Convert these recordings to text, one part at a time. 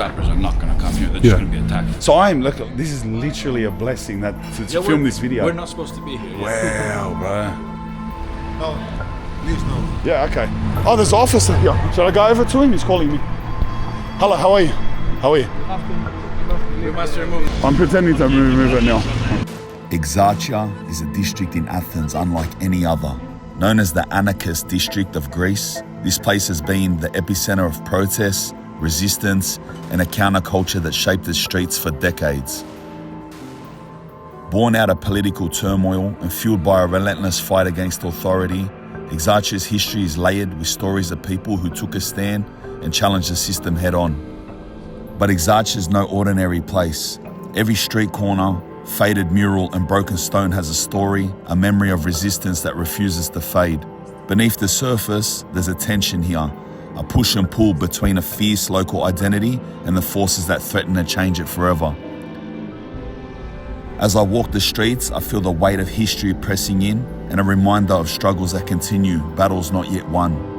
rappers are not going to come here. They're just going to be attacked. So this is literally a blessing that to film this video. We're not supposed to be here. Wow, bro. No, please no. Yeah, okay. Oh, there's an officer here. Should I go over to him? He's calling me. Hello, how are you? How are you? You must remove. I'm pretending to remove it now. Exarchia is a district in Athens unlike any other. Known as the anarchist district of Greece, this place has been the epicenter of protests, resistance, and a counterculture that shaped the streets for decades. Born out of political turmoil and fueled by a relentless fight against authority, Exarchia's history is layered with stories of people who took a stand and challenged the system head-on. But Exarchia is no ordinary place. Every street corner, faded mural and broken stone has a story, a memory of resistance that refuses to fade. Beneath the surface, there's a tension here, a push and pull between a fierce local identity and the forces that threaten to change it forever. As I walk the streets, I feel the weight of history pressing in and a reminder of struggles that continue, battles not yet won.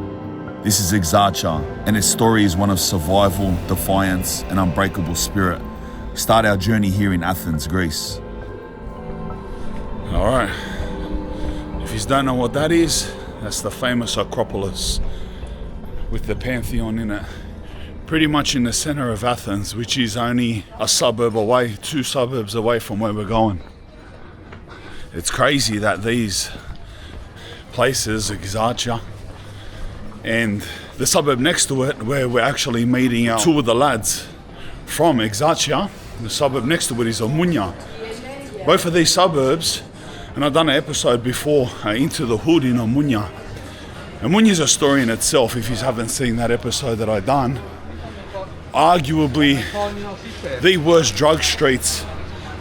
This is Exarchia, and its story is one of survival, defiance, and unbreakable spirit. Start our journey here in Athens, Greece. All right. If you don't know what that is, that's the famous Acropolis with the Pantheon in it. Pretty much in the center of Athens, which is only a suburb away, 2 suburbs away from where we're going. It's crazy that these places, Exarchia, and the suburb next to it, where we're actually meeting 2 of the lads from Exarchia, the suburb next to it is Omonia. Both of these suburbs, and I've done an episode before, Into the Hood in Omonia. Omonia is a story in itself, if you haven't seen that episode that I've done. Arguably the worst drug streets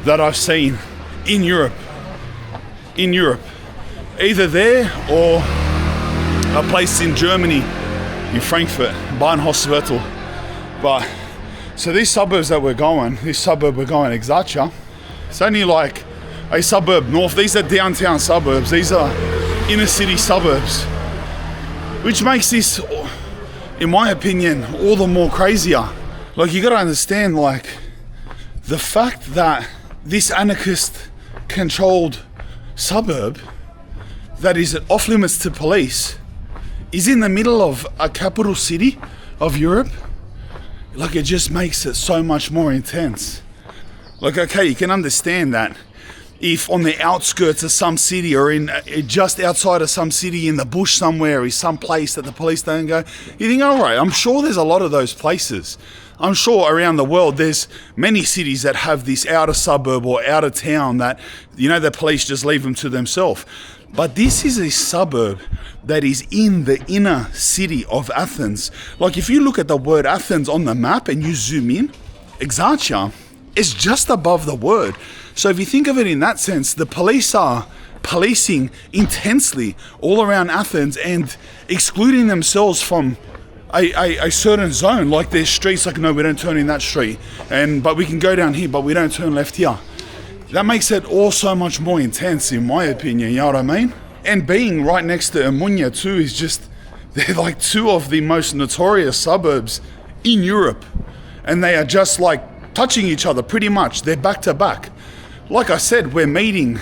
that I've seen in Europe. Either there or a place in Germany, in Frankfurt, Bahnhofsviertel. But so these suburbs that we're going, Exarchia, it's only like a suburb north. These are downtown suburbs. These are inner city suburbs, which makes this, in my opinion, all the more crazier. Like, you gotta understand, like, the fact that this anarchist controlled suburb that is off limits to police is in the middle of a capital city of Europe. Like, it just makes it so much more intense. Like, okay, you can understand that if on the outskirts of some city or in just outside of some city in the bush somewhere is some place that the police don't go, you think, all right, I'm sure there's a lot of those places. I'm sure around the world there's many cities that have this outer suburb or outer town that, you know, the police just leave them to themselves. But this is a suburb that is in the inner city of Athens. Like, if you look at the word Athens on the map and you zoom in, Exarchia is just above the word. So if you think of it in that sense, the police are policing intensely all around Athens and excluding themselves from a certain zone. Like, there's streets like, no, we don't turn in that street, but we can go down here, but we don't turn left here. That makes it all so much more intense, in my opinion, you know what I mean? And being right next to Omonia too is just, they're like 2 of the most notorious suburbs in Europe. And they are just like touching each other pretty much. They're back to back. Like I said, we're meeting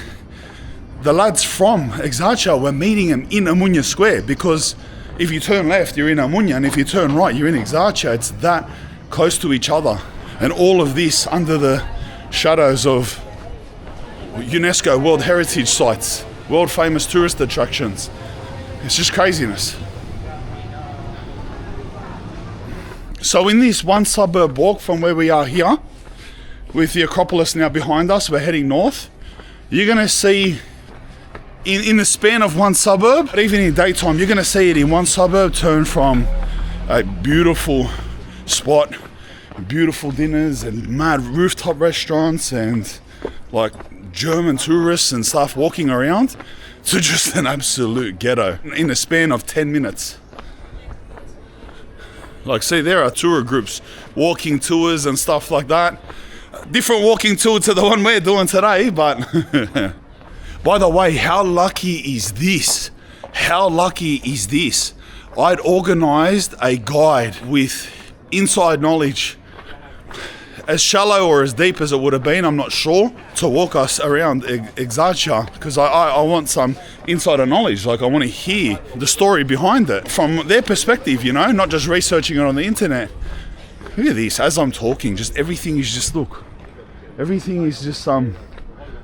the lads from Exarchia, we're meeting them in Omonia Square, because if you turn left, you're in Omonia, and if you turn right, you're in Exarchia. It's that close to each other. And all of this under the shadows of UNESCO World Heritage Sites, world famous tourist attractions. It's just craziness. So in this 1 suburb walk from where we are here, with the Acropolis now behind us, we're heading north, you're going to see in the span of 1 suburb, but even in daytime, you're going to see it in 1 suburb turn from a beautiful spot, beautiful dinners and mad rooftop restaurants and like German tourists and stuff walking around, to just an absolute ghetto in the span of 10 minutes. Like, see, there are tour groups, walking tours and stuff like that. Different walking tour to the one we're doing today, but by the way, how lucky is this? How lucky is this? I'd organised a guide with inside knowledge as shallow or as deep as it would have been, I'm not sure, to walk us around Exarchia, because I want some insider knowledge. Like, I want to hear the story behind it from their perspective, you know, not just researching it on the internet. Look at this, as I'm talking, just everything is just, look, everything is just some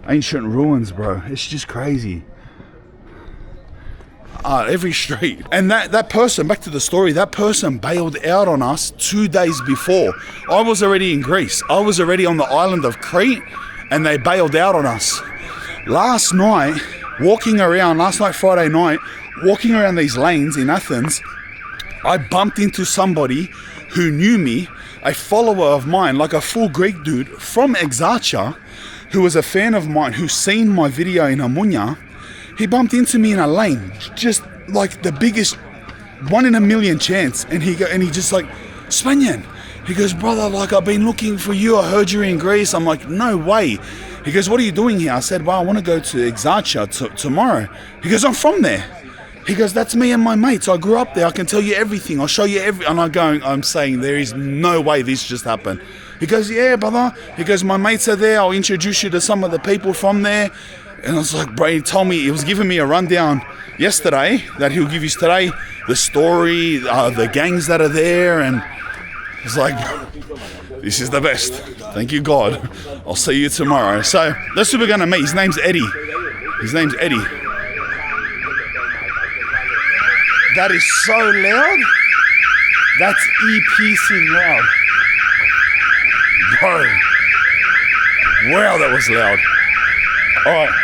ancient ruins, bro. It's just crazy. Every street. And that person, back to the story, that person bailed out on us 2 days before. I was already in Greece. I was already on the island of Crete, and they bailed out on us. Last night, Friday night, walking around these lanes in Athens, I bumped into somebody who knew me, a follower of mine, like a full Greek dude from Exarchia, who was a fan of mine, who's seen my video in Amunya. He bumped into me in a lane, just like the biggest 1 in a million chance. And he just like, Spanian. He goes, brother, like, I've been looking for you. I heard you're in Greece. I'm like, no way. He goes, what are you doing here? I said, well, I want to go to Exarchia tomorrow. He goes, I'm from there. He goes, that's me and my mates. I grew up there. I can tell you everything. I'll show you everything. And I'm saying, there is no way this just happened. He goes, yeah, brother. He goes, my mates are there. I'll introduce you to some of the people from there. And I was like, bro, he was giving me a rundown yesterday that he'll give you today, the story, the gangs that are there. And it's like, this is the best. Thank you, God. I'll see you tomorrow. So that's who we're going to meet. His name's Eddie. That is so loud. That's e-piercing loud. Bro. Wow, that was loud. All right.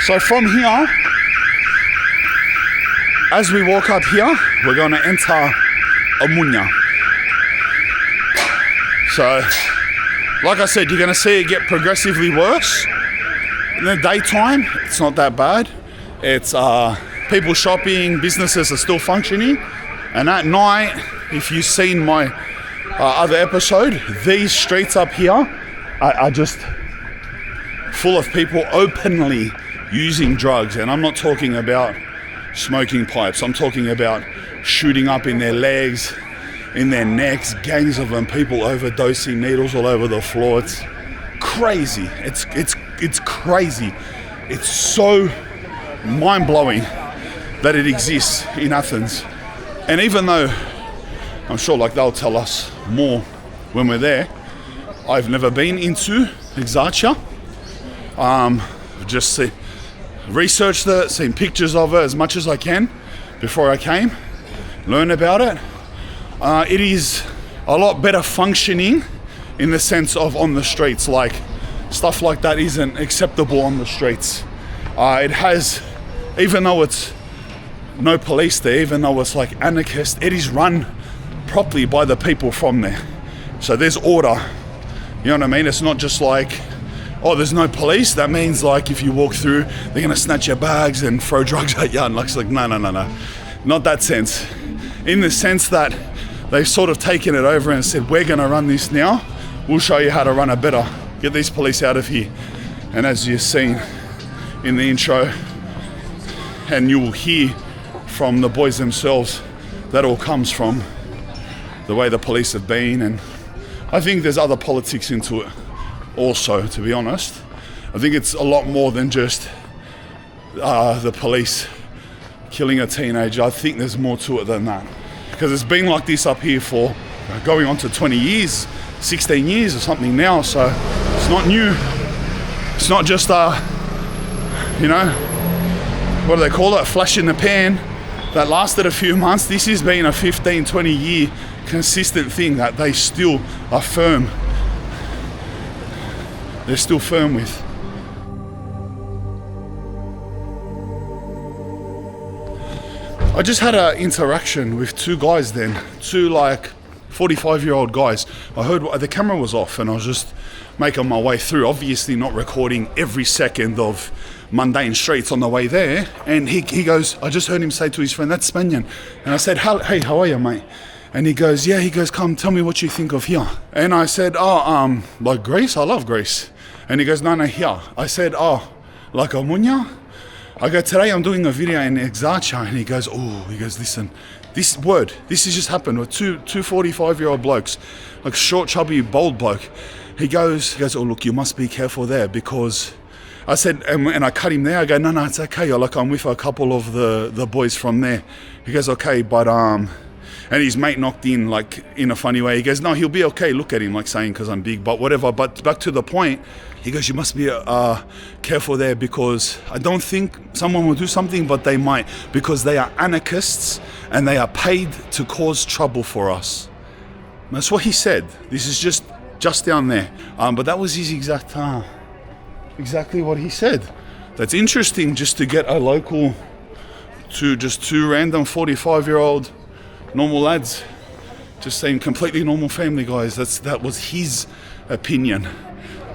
So from here, as we walk up here, we're going to enter Amunya. So, like I said, you're going to see it get progressively worse. In the daytime, it's not that bad. It's people shopping, businesses are still functioning. And at night, if you've seen my other episode, these streets up here are just full of people openly using drugs. And I'm not talking about smoking pipes. I'm talking about shooting up in their legs, in their necks, gangs of them, people overdosing, needles all over the floor. It's crazy. It's crazy. It's so mind-blowing that it exists in Athens. And even though I'm sure like they'll tell us more when we're there, I've never been into Exarchia. Just researched it, seen pictures of it as much as I can before I came, learn about it. It is a lot better functioning in the sense of on the streets. Like, stuff like that isn't acceptable on the streets. It has, even though it's no police there, even though it's like anarchist, it is run properly by the people from there. So there's order, you know what I mean? It's not just like, oh, there's no police. That means like if you walk through, they're gonna snatch your bags and throw drugs at you. And it's like, no. Not that sense. In the sense that they've sort of taken it over and said, we're gonna run this now. We'll show you how to run it better. Get these police out of here. And as you've seen in the intro, and you will hear from the boys themselves, that all comes from the way the police have been. And I think there's other politics into it also, to be honest. I think it's a lot more than just the police killing a teenager. I think there's more to it than that, because it's been like this up here for going on to 20 years, 16 years or something now. So it's not new. It's not just you know, what do they call it, a flash in the pan that lasted a few months. This has been a 15, 20 year consistent thing that they still are firm. They're still firm with. I just had an interaction with two guys then, two like 45-year-old guys. I heard the camera was off and I was just making my way through, obviously not recording every second of mundane streets on the way there. And he goes, I just heard him say to his friend, that's Spanian. And I said, hey, how are you, mate? And he goes, come tell me what you think of here. And I said, like Greece? I love Greece. And he goes, no, here. I said, like Amunya? I go, today I'm doing a video in Exarchia. And he goes, listen, this has just happened with two 45-year-old blokes, like short, chubby, bold bloke. He goes, oh, look, you must be careful there, because I said, and I cut him there. I go, no, it's okay. I'm with a couple of the boys from there. He goes, okay, but, and his mate knocked in, like, in a funny way. He goes, no, he'll be okay. Look at him, like, saying, because I'm big, but whatever. But back to the point, he goes, you must be careful there, because I don't think someone will do something, but they might, because they are anarchists and they are paid to cause trouble for us. And that's what he said. This is just down there. But that was his exactly what he said. That's interesting, just to get a local to just two random 45-year-old normal lads just saying completely normal family guys. That was his opinion.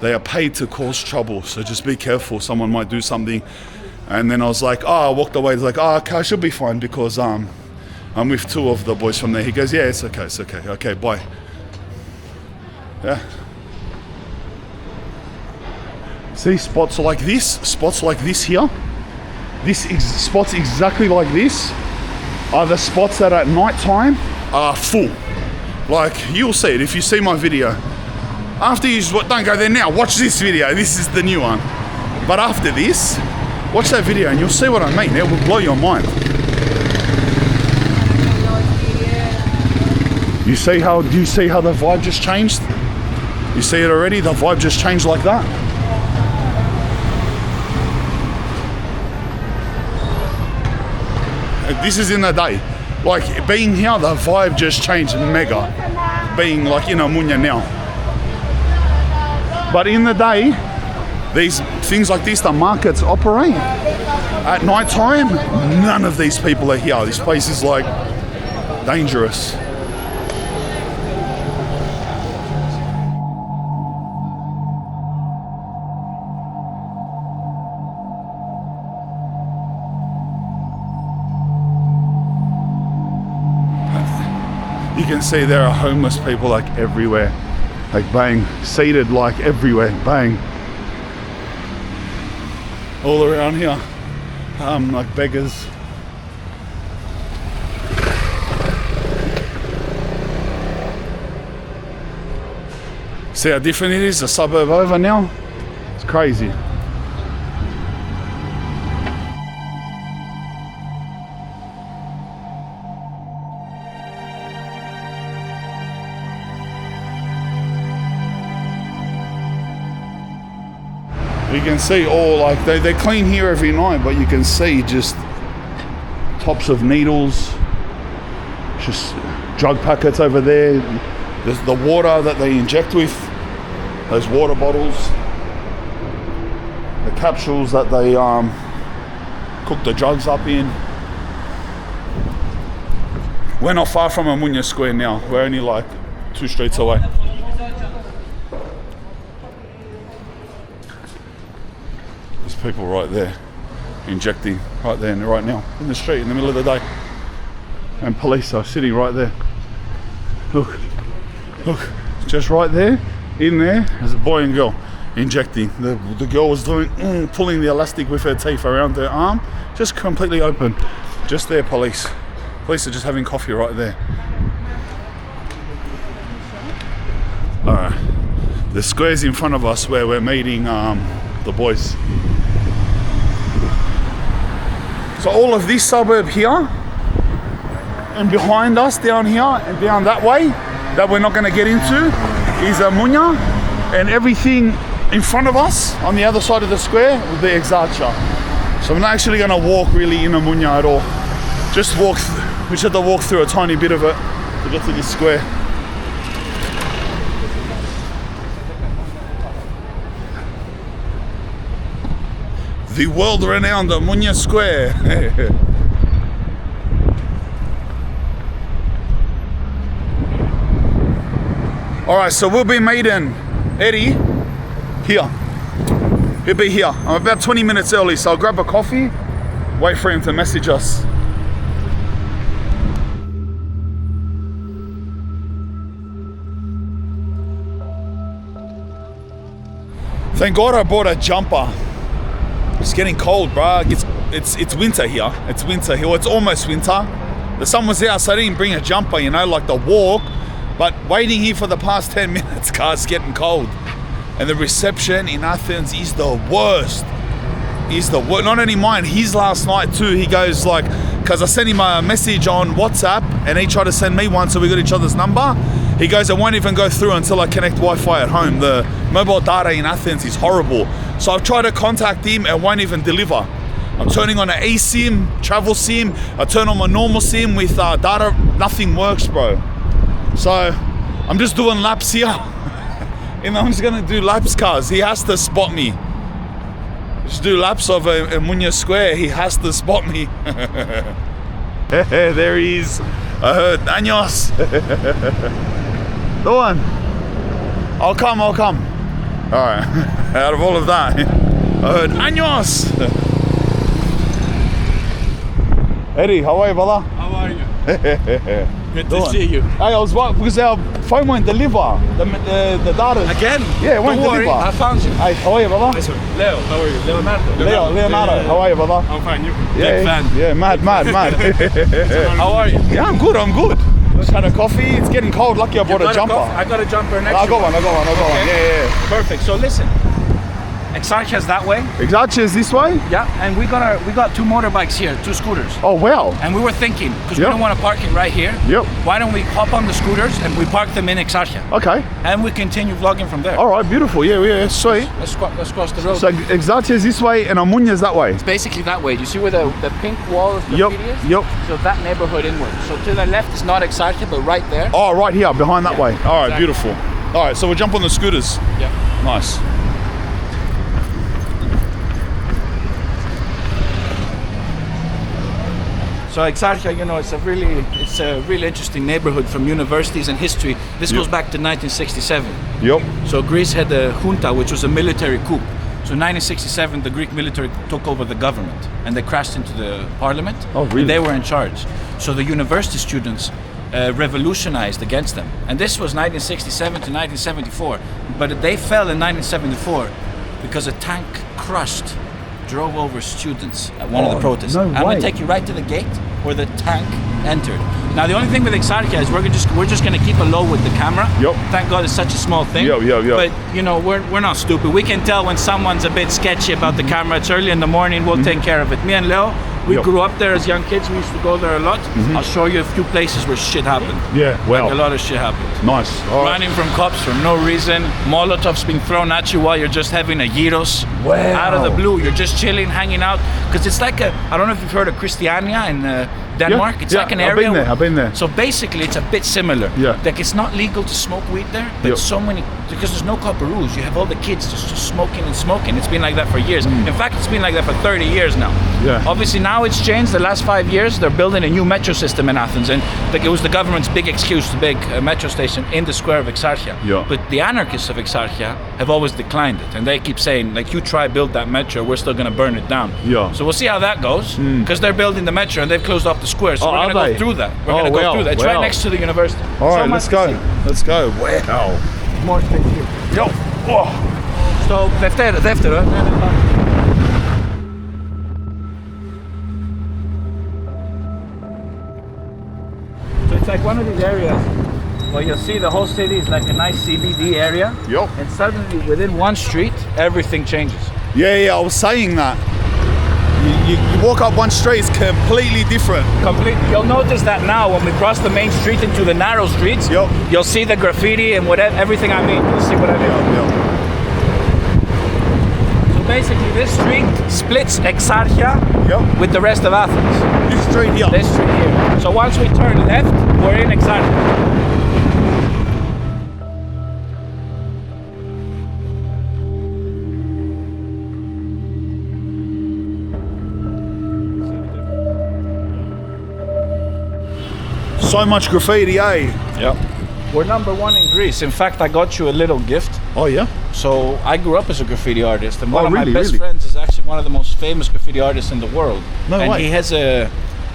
They are paid to cause trouble, so just be careful, someone might do something. And then I was like, I walked away. He's like, okay, I should be fine, because I'm with two of the boys from there. He goes, yeah, it's okay, okay, bye. Yeah. See, spots like this here, spots exactly like this are the spots that at night time are full. Like, you'll see it if you see my video. After you, don't go there now, watch this video, this is the new one. But after this, watch that video and you'll see what I mean. It will blow your mind. Do you see how the vibe just changed? You see it already? The vibe just changed like that. This is in the day. Like, being here, the vibe just changed mega. Being like in Amunya now. But in the day, these things like this, the markets operate. At night time, none of these people are here. This place is like dangerous. You can see there are homeless people like everywhere, like bang, seated like everywhere, bang. All around here, like beggars. See how different it is, the suburb over now? It's crazy. You can see all, like, they clean here every night, but you can see just tops of needles, just drug packets over there. There's the water that they inject with, those water bottles, the capsules that they cook the drugs up in. We're not far from Amunya Square now. We're only like 2 streets away. People right there injecting right there and right now in the street in the middle of the day, and police are sitting right there. Look, just right there, in there, there's a boy and girl injecting. The girl was doing pulling the elastic with her teeth around her arm, just completely open. Just there, police are just having coffee right there. All right, the square's in front of us where we're meeting the boys. So all of this suburb here, and behind us down here and down that way, that we're not going to get into, is Amunya, and everything in front of us on the other side of the square will be Exarchia. So we're not actually going to walk really in Amunya at all. Just walk, we just have to walk through a tiny bit of it to get to this square. The world-renowned Amunya Square. All right, so we'll be meeting Eddie here. He'll be here. I'm about 20 minutes early, so I'll grab a coffee, wait for him to message us. Thank God I bought a jumper. It's getting cold, bro. It's winter here. It's winter here. Well, it's almost winter. The sun was out, so I didn't bring a jumper, you know, like the walk. But waiting here for the past 10 minutes, guys, getting cold. And the reception in Athens is the worst. Not only mine, his last night too. He goes like, because I sent him a message on WhatsApp and he tried to send me one, so we got each other's number. He goes, it won't even go through until I connect Wi-Fi at home. The mobile data in Athens is horrible. So I've tried to contact him and won't even deliver. I'm turning on an eSIM, travel SIM. I turn on my normal SIM with data, nothing works, bro. So I'm just doing laps here. And I'm just gonna do laps, cars. He has to spot me. Just do laps of Munya Square. He has to spot me. There he is. I heard Años. Go on. I'll come. All right. Out of all of that, I heard Años. Eddie, how are you, brother? How are you? Good to see you. Hey, I was right because our phone won't deliver the data. Again? Yeah, it won't Don't worry, deliver. I found you. Hey, how are you, brother? Leo, how are you? Leonardo. Leonardo, how are you, brother? I'm fine, you? Yeah, Big fan. Yeah, mad. How are you? Yeah, I'm good. Just had a coffee. It's getting cold. Lucky I brought a jumper. I got a jumper next I got one. Okay. Yeah. Perfect. So listen, Exarchia's that way. Exarchia is this way? Yeah, and we got 2 motorbikes here, 2 scooters. Oh, wow. And we were thinking, because we Yep. don't want to park it right here. Yep. Why don't we hop on the scooters and we park them in Exarchia? Okay. And we continue vlogging from there. All right, beautiful. Yeah, sweet. Let's cross the road. So Exarchia is this way and Amunya is that way? It's basically that way. Do you see where the pink wall of the Yep. graffiti is? Yep. So that neighborhood inward. So to the left is not Exarchia, but right there. Oh, right here, behind that way. All right, exactly. beautiful. All right, so we'll jump on the scooters. Yeah. Nice. So Exarchia, it's a really interesting neighborhood from universities and history. This goes back to 1967. Yep. So Greece had a junta, which was a military coup. So in 1967, the Greek military took over the government and they crashed into the parliament. Oh, really? And they were in charge. So the university students revolutionized against them. And this was 1967 to 1974. But they fell in 1974 because a tank drove over students at one of the protests. No I'm way. gonna take you right to the gate where the tank entered. Now the only thing with Exarchia is we're just gonna keep it low with the camera. Yep. Thank God it's such a small thing. Yep. But we're not stupid. We can tell when someone's a bit sketchy about the camera. It's early in the morning. We'll take care of it. Me and Leo, we Yep. grew up there as young kids. We used to go there a lot. I'll show you a few places where shit happened. Yeah, well. Like a lot of shit happened. Nice. All right. Running from cops for no reason. Molotovs being thrown at you while you're just having a gyros. Wow. Out of the blue. You're just chilling, hanging out. Because it's like I don't know if you've heard of Christiania in Denmark. It's like an area. I've been there. So basically, it's a bit similar. Yeah. Like it's not legal to smoke weed there, but Yep. so many, because there's no copper rules. You have all the kids just smoking and smoking. It's been like that for years. In fact, it's been like that for 30 years now. Yeah. Obviously now it's changed. The last 5 years, they're building a new metro system in Athens, and like, it was the government's big excuse to build a metro station in the square of Exarchia. Yeah. But the anarchists of Exarchia have always declined it, and they keep saying, like, you try build that metro, we're still gonna burn it down. Yeah. So we'll see how that goes, because they're building the metro and they've closed off the square. So Oh, we're are gonna they? go through that. We're Oh, gonna go wow, through that. It's wow. right next to the university. All So right, much let's to go. see. Let's go. Wow. More space here. Yo. Oh. So δεύτερο. So it's like one of these areas where you'll see the whole city is like a nice CBD area. Yup. And suddenly within one street, everything changes. Yeah, I was saying that. You walk up one street, it's completely different. Completely. You'll notice that now when we cross the main street into the narrow streets, Yup. you'll see the graffiti and whatever, everything I mean. You'll see what I mean. So basically this street splits Exarchia Yep. with the rest of Athens. This street here. This street here. So once we turn left, we're in Exarchia. So much graffiti, eh? Yep. We're number 1 in Greece. In fact, I got you a little gift. Oh yeah? So I grew up as a graffiti artist, and one Oh, of really, my best really? friends is actually one of the most famous graffiti artists in the world. No and way. he has a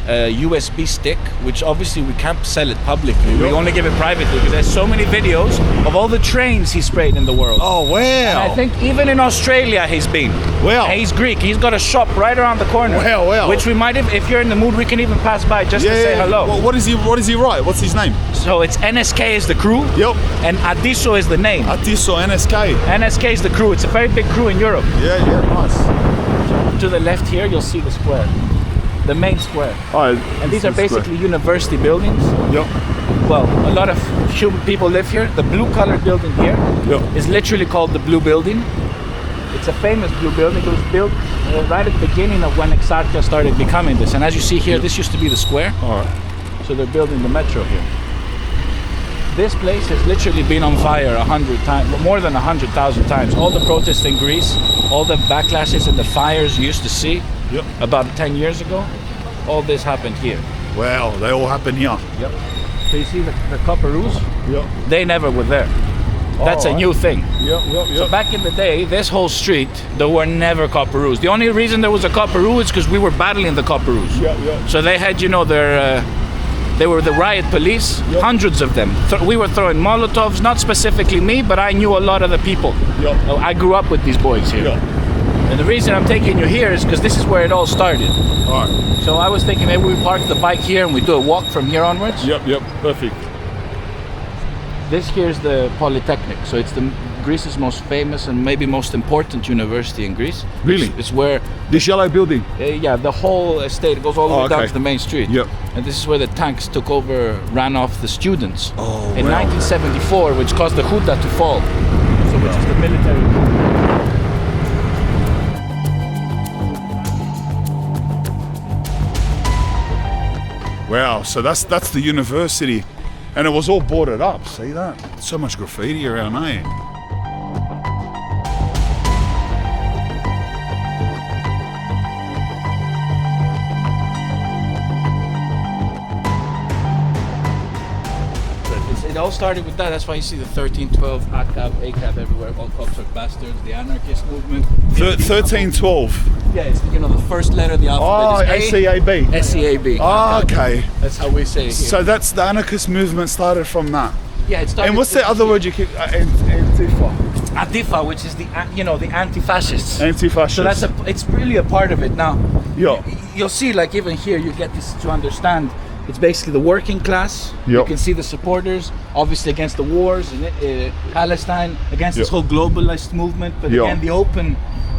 USB stick, which obviously we can't sell it publicly. We only give it privately because there's so many videos of all the trains he sprayed in the world. Oh wow! And I think even in Australia he's been. Wow. And he's Greek. He's got a shop right around the corner. Wow, wow. Which we might have, if you're in the mood, we can even pass by just to say hello. Well, what does he write? What's his name? So it's NSK is the crew. Yep. And Adiso is the name. Atiso NSK. NSK is the crew. It's a very big crew in Europe. Yeah, nice. To the left here, you'll see the square. The main square. Oh, And these are basically university buildings. Yep. Well, a lot of people live here. The blue colored building here is literally called the Blue Building. It's a famous blue building. It was built right at the beginning of when Exarchia started becoming this. And as you see here, this used to be the square. All right. So they're building the metro here. This place has literally been on fire 100 times, more than 100,000 times. All the protests in Greece, all the backlashes and the fires you used to see about 10 years ago, all this happened here. Wow, they all happen here. Yep. So you see the Copperoos? Yep. They never were there. That's a new thing. Yep. So back in the day, this whole street, there were never Copperoos. The only reason there was a Copperoo is because we were battling the Copperoos. Yeah. So they had, they were the riot police, hundreds of them. We were throwing Molotovs, not specifically me, but I knew a lot of the people. I grew up with these boys here. And the reason I'm taking you here is because this is where it all started. All right. So I was thinking maybe we park the bike here and we do a walk from here onwards. Yep. Perfect. This here is the Polytechnic. So it's Greece's most famous and maybe most important university in Greece. Really? It's where This yellow building. the whole estate goes all the way down to the main street. Yep. And this is where the tanks took over, ran off the students in wow. 1974, which caused the Huta to fall. So which is the military coup. Wow, so that's the university. And it was all boarded up, see that? So much graffiti around, eh? It all started with that. That's why you see the 1312, ACAB everywhere, all Oxford bastards, the anarchist movement. 1312. Yeah, it's the first letter of the alphabet is SCAB. SCAB. Oh, okay. That's how we say it here. So that's the anarchist movement started from that. Yeah, it started. And what's the other word you keep? Antifa. Antifa, which is the anti-fascists. Anti-fascist. So it's really a part of it now. Yeah. You'll see, like even here, you get this to understand. It's basically the working class. You can see the supporters, obviously against the wars in Palestine, against this whole globalist movement, but again the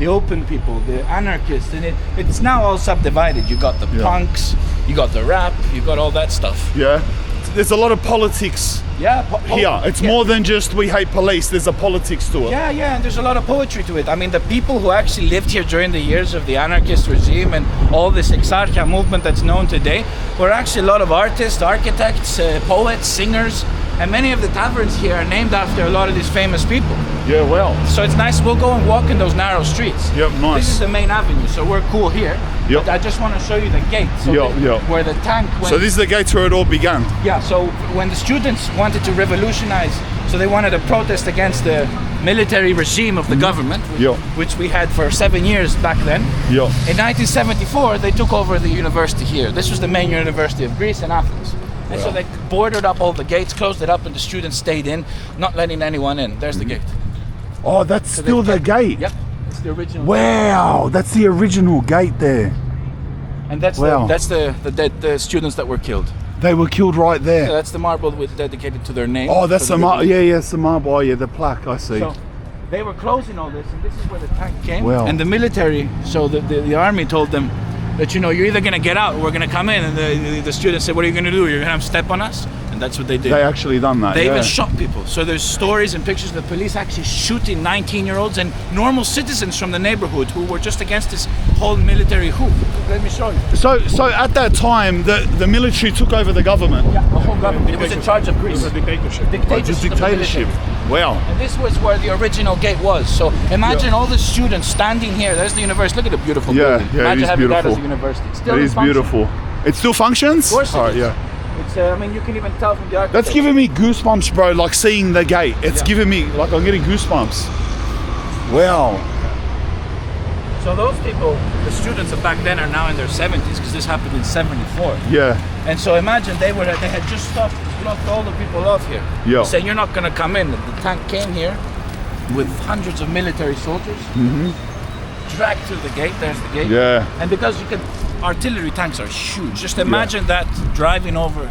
open people, the anarchists, and it's now all subdivided. You got the punks, you got the rap, you got all that stuff. Yeah. There's a lot of politics here. It's more than just we hate police. There's a politics to it. Yeah, and there's a lot of poetry to it. I mean, the people who actually lived here during the years of the anarchist regime and all this Exarchia movement that's known today were actually a lot of artists, architects, poets, singers, and many of the taverns here are named after a lot of these famous people. Yeah, well. So it's nice. We'll go and walk in those narrow streets. Yep, nice. This is the main avenue, so we're cool here. Yep. But I just want to show you the gate. So where the tank went. So this is the gate where it all began. Yeah, so when the students wanted to revolutionize, so they wanted to protest against the military regime of the government, which we had for 7 years back then. In 1974, they took over the university here. This was the main university of Greece in Athens. And so they boarded up all the gates, closed it up, and the students stayed in, not letting anyone in. There's the gate. Oh, that's still the gate? Yep, it's the original gate. That's the original gate there. And that's the students that were killed. They were killed right there. Yeah, that's the marble dedicated to their name. Oh, that's the marble. Yeah, it's the marble. Oh, yeah, the plaque. I see. So they were closing all this, and this is where the tank came. Wow. And the military, so the army told them that you're either going to get out or we're going to come in. And the students said, what are you going to do? You're going to step on us? And that's what they did. They actually done that. They even shot people. So there's stories and pictures of the police actually shooting 19-year-olds and normal citizens from the neighborhood who were just against this whole military coup. Let me show you. So at that time, the military took over the government. Yeah, the whole government. It was in charge of Greece. It was a dictatorship. Dictatorship. Wow. And this was where the original gate was. So imagine all the students standing here. There's the university. Look at the beautiful building. Yeah, imagine it is having beautiful. that as a university. It's still It is beautiful. It still functions? Of course it is. Yeah. It's, I mean, you can even tell from the architecture. That's giving me goosebumps, bro, like seeing the gate. It's giving me, like I'm getting goosebumps. Wow. So those people, the students of back then, are now in their 70s because this happened in 74. Yeah. And so imagine they had just stopped, blocked all the people off here. Yeah. Saying you're not going to come in. The tank came here with hundreds of military soldiers, dragged through the gate. There's the gate. Yeah. And because artillery tanks are huge. Just imagine that driving over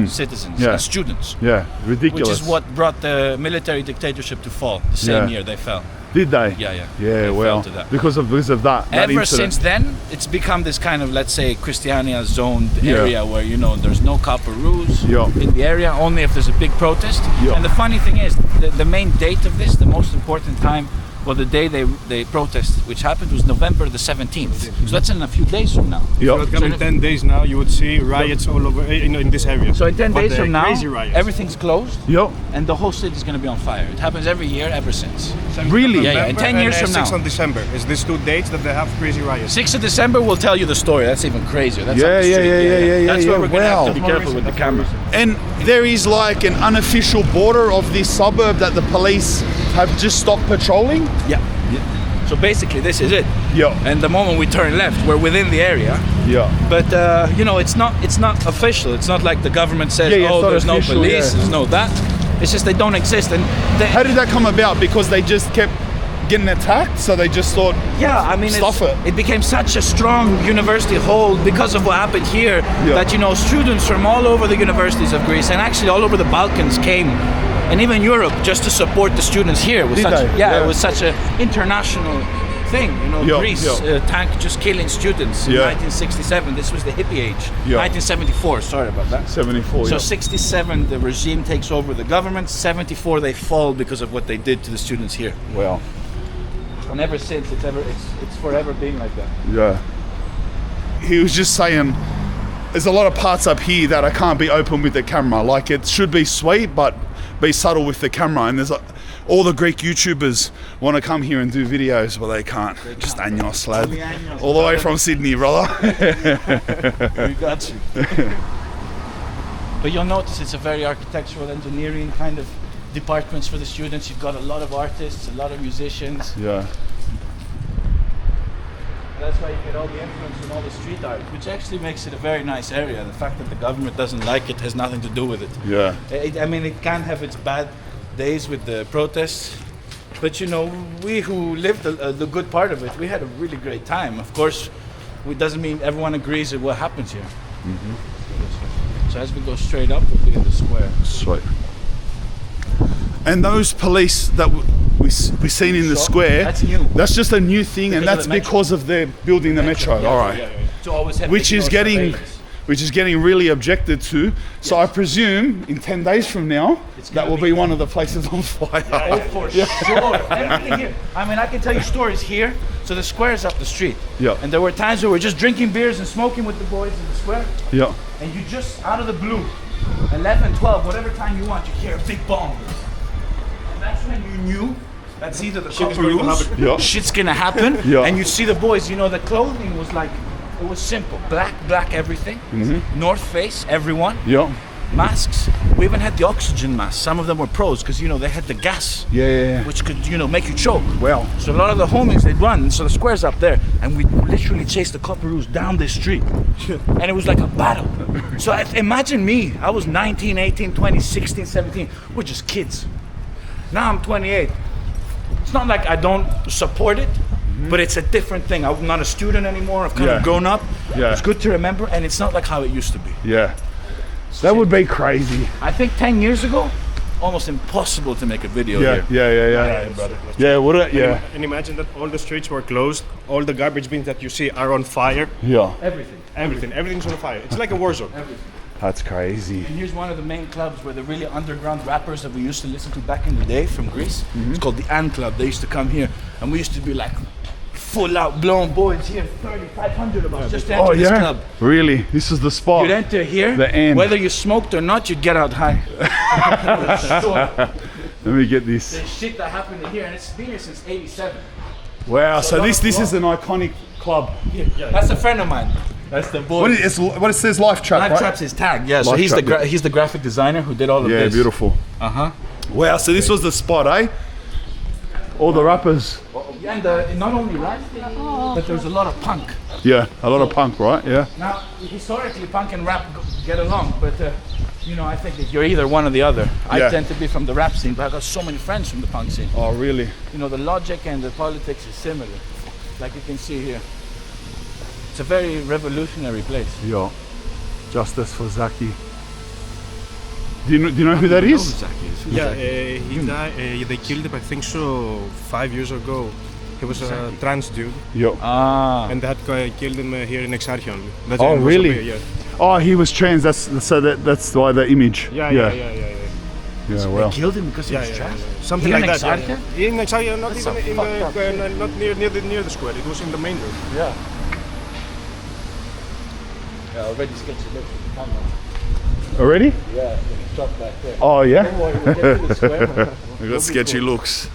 citizens and students. Yeah, ridiculous. Which is what brought the military dictatorship to fall. The same year they fell. Did they? Yeah. Yeah, They well, fell to that. because of that Ever incident. since then, it's become this kind of, let's say, Christiania zoned area where, you know, there's no copperoos in the area, only if there's a big protest. And the funny thing is, the main date of this, the most important time, well, the day they protested, which happened, was November the 17th. So that's in a few days from now. So in 10 days now, you would see riots all over in this area. So in 10 days from now, crazy riots. everything's closed, Yep. and the whole city is going to be on fire. It happens every year, ever since. Really? Yeah. In 10 years from now. 6th of December is these 2 dates that they have crazy riots. 6th of December, we'll tell you the story. That's even crazier. That's Yeah, up the yeah, street. yeah. That's where we're going to have to be Wow. careful with the camera. And there is like an unofficial border of this suburb that the police have just stopped patrolling. Yeah. So basically, this is it. Yeah. And the moment we turn left, we're within the area. Yeah. But you know, it's not official. It's not like the government says, Yeah, it's oh, not there's official, no police, yeah. there's no that. It's just they don't exist. And How did that come about? Because they just kept getting attacked, so they just thought, yeah, I mean, stuff it became such a strong university hold because of what happened here that, you know, students from all over the universities of Greece and actually all over the Balkans came, and even Europe, just to support the students here. It was Did such, they? yeah, Yeah. it was such an international thing, you know. Yeah, Greece, tank just killing students in 1967. This was the hippie age. 1974, sorry about that. 74. So 67, the regime takes over the government. 74, they fall because of what they did to the students here. Well, And ever since, it's forever been like that. yeah. He was just saying, there's a lot of parts up here that I can't be open with the camera. Like, it should be sweet, but be subtle with the camera. And there's all the Greek YouTubers want to come here and do videos, but they can't. Just Anyos, lad. All the way from Sydney, brother. We got you. But you'll notice it's a very architectural, engineering kind of departments for the students. You've got a lot of artists, a lot of musicians. Yeah. That's why you get all the influence from all the street art, which actually makes it a very nice area. The fact that the government doesn't like it has nothing to do with it. Yeah. I mean, it can have its bad days with the protests, but you know, we who lived the good part of it, we had a really great time. Of course, it doesn't mean everyone agrees with what happens here. So as we go straight up, we'll be in the square. Sweet. And those police that we seen in the square, that's new. That's just a new thing, and Because of that's the metro. because of their building the metro. Yeah, All right. yeah. To always have Which is making getting, those surveillance. which is getting really objected to. So I presume in 10 days from now, that gonna will be- be one of the places on fire. Oh, for sure. Everything here. I mean, I can tell you stories here. So the square's up the street. Yeah. And there were times where we're just drinking beers and smoking with the boys in the square. Yeah. And you just, out of the blue, 11, 12, whatever time you want, you hear a big bomb. And that's when you knew that's either the Shit is going to Copperoos, happen. Yeah. shit's gonna happen. Yeah. And you see the boys, you know, the clothing was like, it was simple. Black everything. North Face, everyone. Yeah. Masks. We even had the oxygen masks. Some of them were pros because, you know, they had the gas. Yeah. Which could, you know, make you choke. Well. So a lot of the homies, they'd run. So the square's up there. And we literally chased the Copperoos down this street. And it was like a battle. So imagine me. I was 19, 18, 20, 16, 17. We're just kids. Now I'm 28. It's not like I don't support it, but it's a different thing. I'm not a student anymore. I've kind of grown up. Yeah. It's good to remember. And it's not like how it used to be. Yeah. That would be crazy. I think 10 years ago, almost impossible to make a video here. Yeah. brother. Yeah, would it? Yeah. And imagine that all the streets were closed, all the garbage bins that you see are on fire. Yeah. Everything's on fire. It's like a war zone. That's crazy. And here's one of the main clubs where the really underground rappers that we used to listen to back in the day from Greece. It's called the An Club. They used to come here, and we used to be like full out blown boys here, 3,500 of us just to enter this club. Really? This is the spot. You'd enter here, The An. whether you smoked or not, you'd get out high. Let me get this. There's shit that happened in here, and it's been here since '87. Wow. So this is an iconic club. That's a friend of mine. That's the boy. What it says, Life Trap, Live right? Trap's his tag, yeah. So Live he's Trap, the he's the graphic designer who did all of Yeah, this. beautiful. Uh-huh. Wow. So this was the spot, eh? All the rappers. And not only rap, but there's a lot of punk. Yeah, a lot of punk, right? Yeah. Now, historically, punk and rap get along, but you know, I think that you're either one or the other. I Yeah. tend to be from the rap scene, but I got so many friends from the punk scene. Oh, really? You know, the logic and the politics is similar, like you can see here. It's a very revolutionary place. Yeah. Justice for Zaki. Do you know who that is? Yeah, he died. They killed him, I think so, 5 years ago. He was a trans dude, Yeah. Ah. and that guy killed him here in Exarchia only. That's Oh, why he was really? up here, Oh, he was trans. That's why the image. yeah. Yeah, well. Killed him because he Yeah, was yeah, trans? yeah. Something Here like in that. Exarchia? Yeah. In Exarchia, not That's even a in fucked up the not near the square. It was in the main road. Yeah. Yeah, already sketchy looks with the camera. Already? Yeah, shot back there. Oh, yeah. Don't worry, we'll get to the square. We got sketchy looks.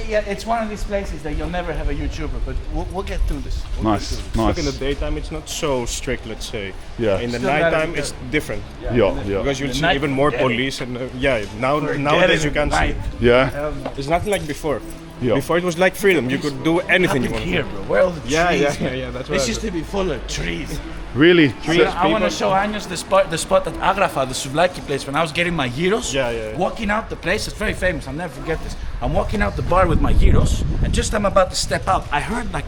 Yeah, it's one of these places that you'll never have a YouTuber, but we'll get through this. We'll Nice, get Look, in the nice. daytime, it's not so strict, let's say. Yeah. In the Still nighttime, that is it's different. Yeah, yeah. Because you'll The see night even more dead. police and through it. nowadays you Dead in can't the see. night. Yeah. It's nothing like before. Yeah. Before it was like freedom. You could do anything you Nothing want. here, bro. Where are all the trees? Yeah. That's what This I used to be full of trees. Really? I want to show Agnes the spot at Agrafa, the souvlaki place, when I was getting my gyros. Yeah. Walking out the place, it's very famous, I'll never forget this. I'm walking out the bar with my gyros, and just I'm about to step out, I heard like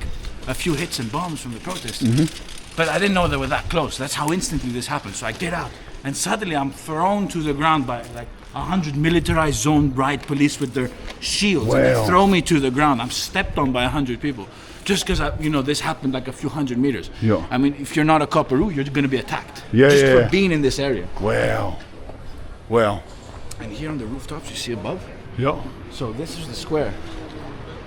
a few hits and bombs from the protesters. But I didn't know they were that close. That's how instantly this happened. So I get out, and suddenly I'm thrown to the ground by like 100 militarized zone riot police with their shields, and they Wow. throw me to the ground. I'm stepped on by 100 people. Just because, this happened like a few hundred meters. Yeah. I mean, if you're not a Copperoo, you're going to be attacked. Yeah, Just yeah. for being in this area. Wow. Wow. And here on the rooftops, you see above. Yeah. So this is the square.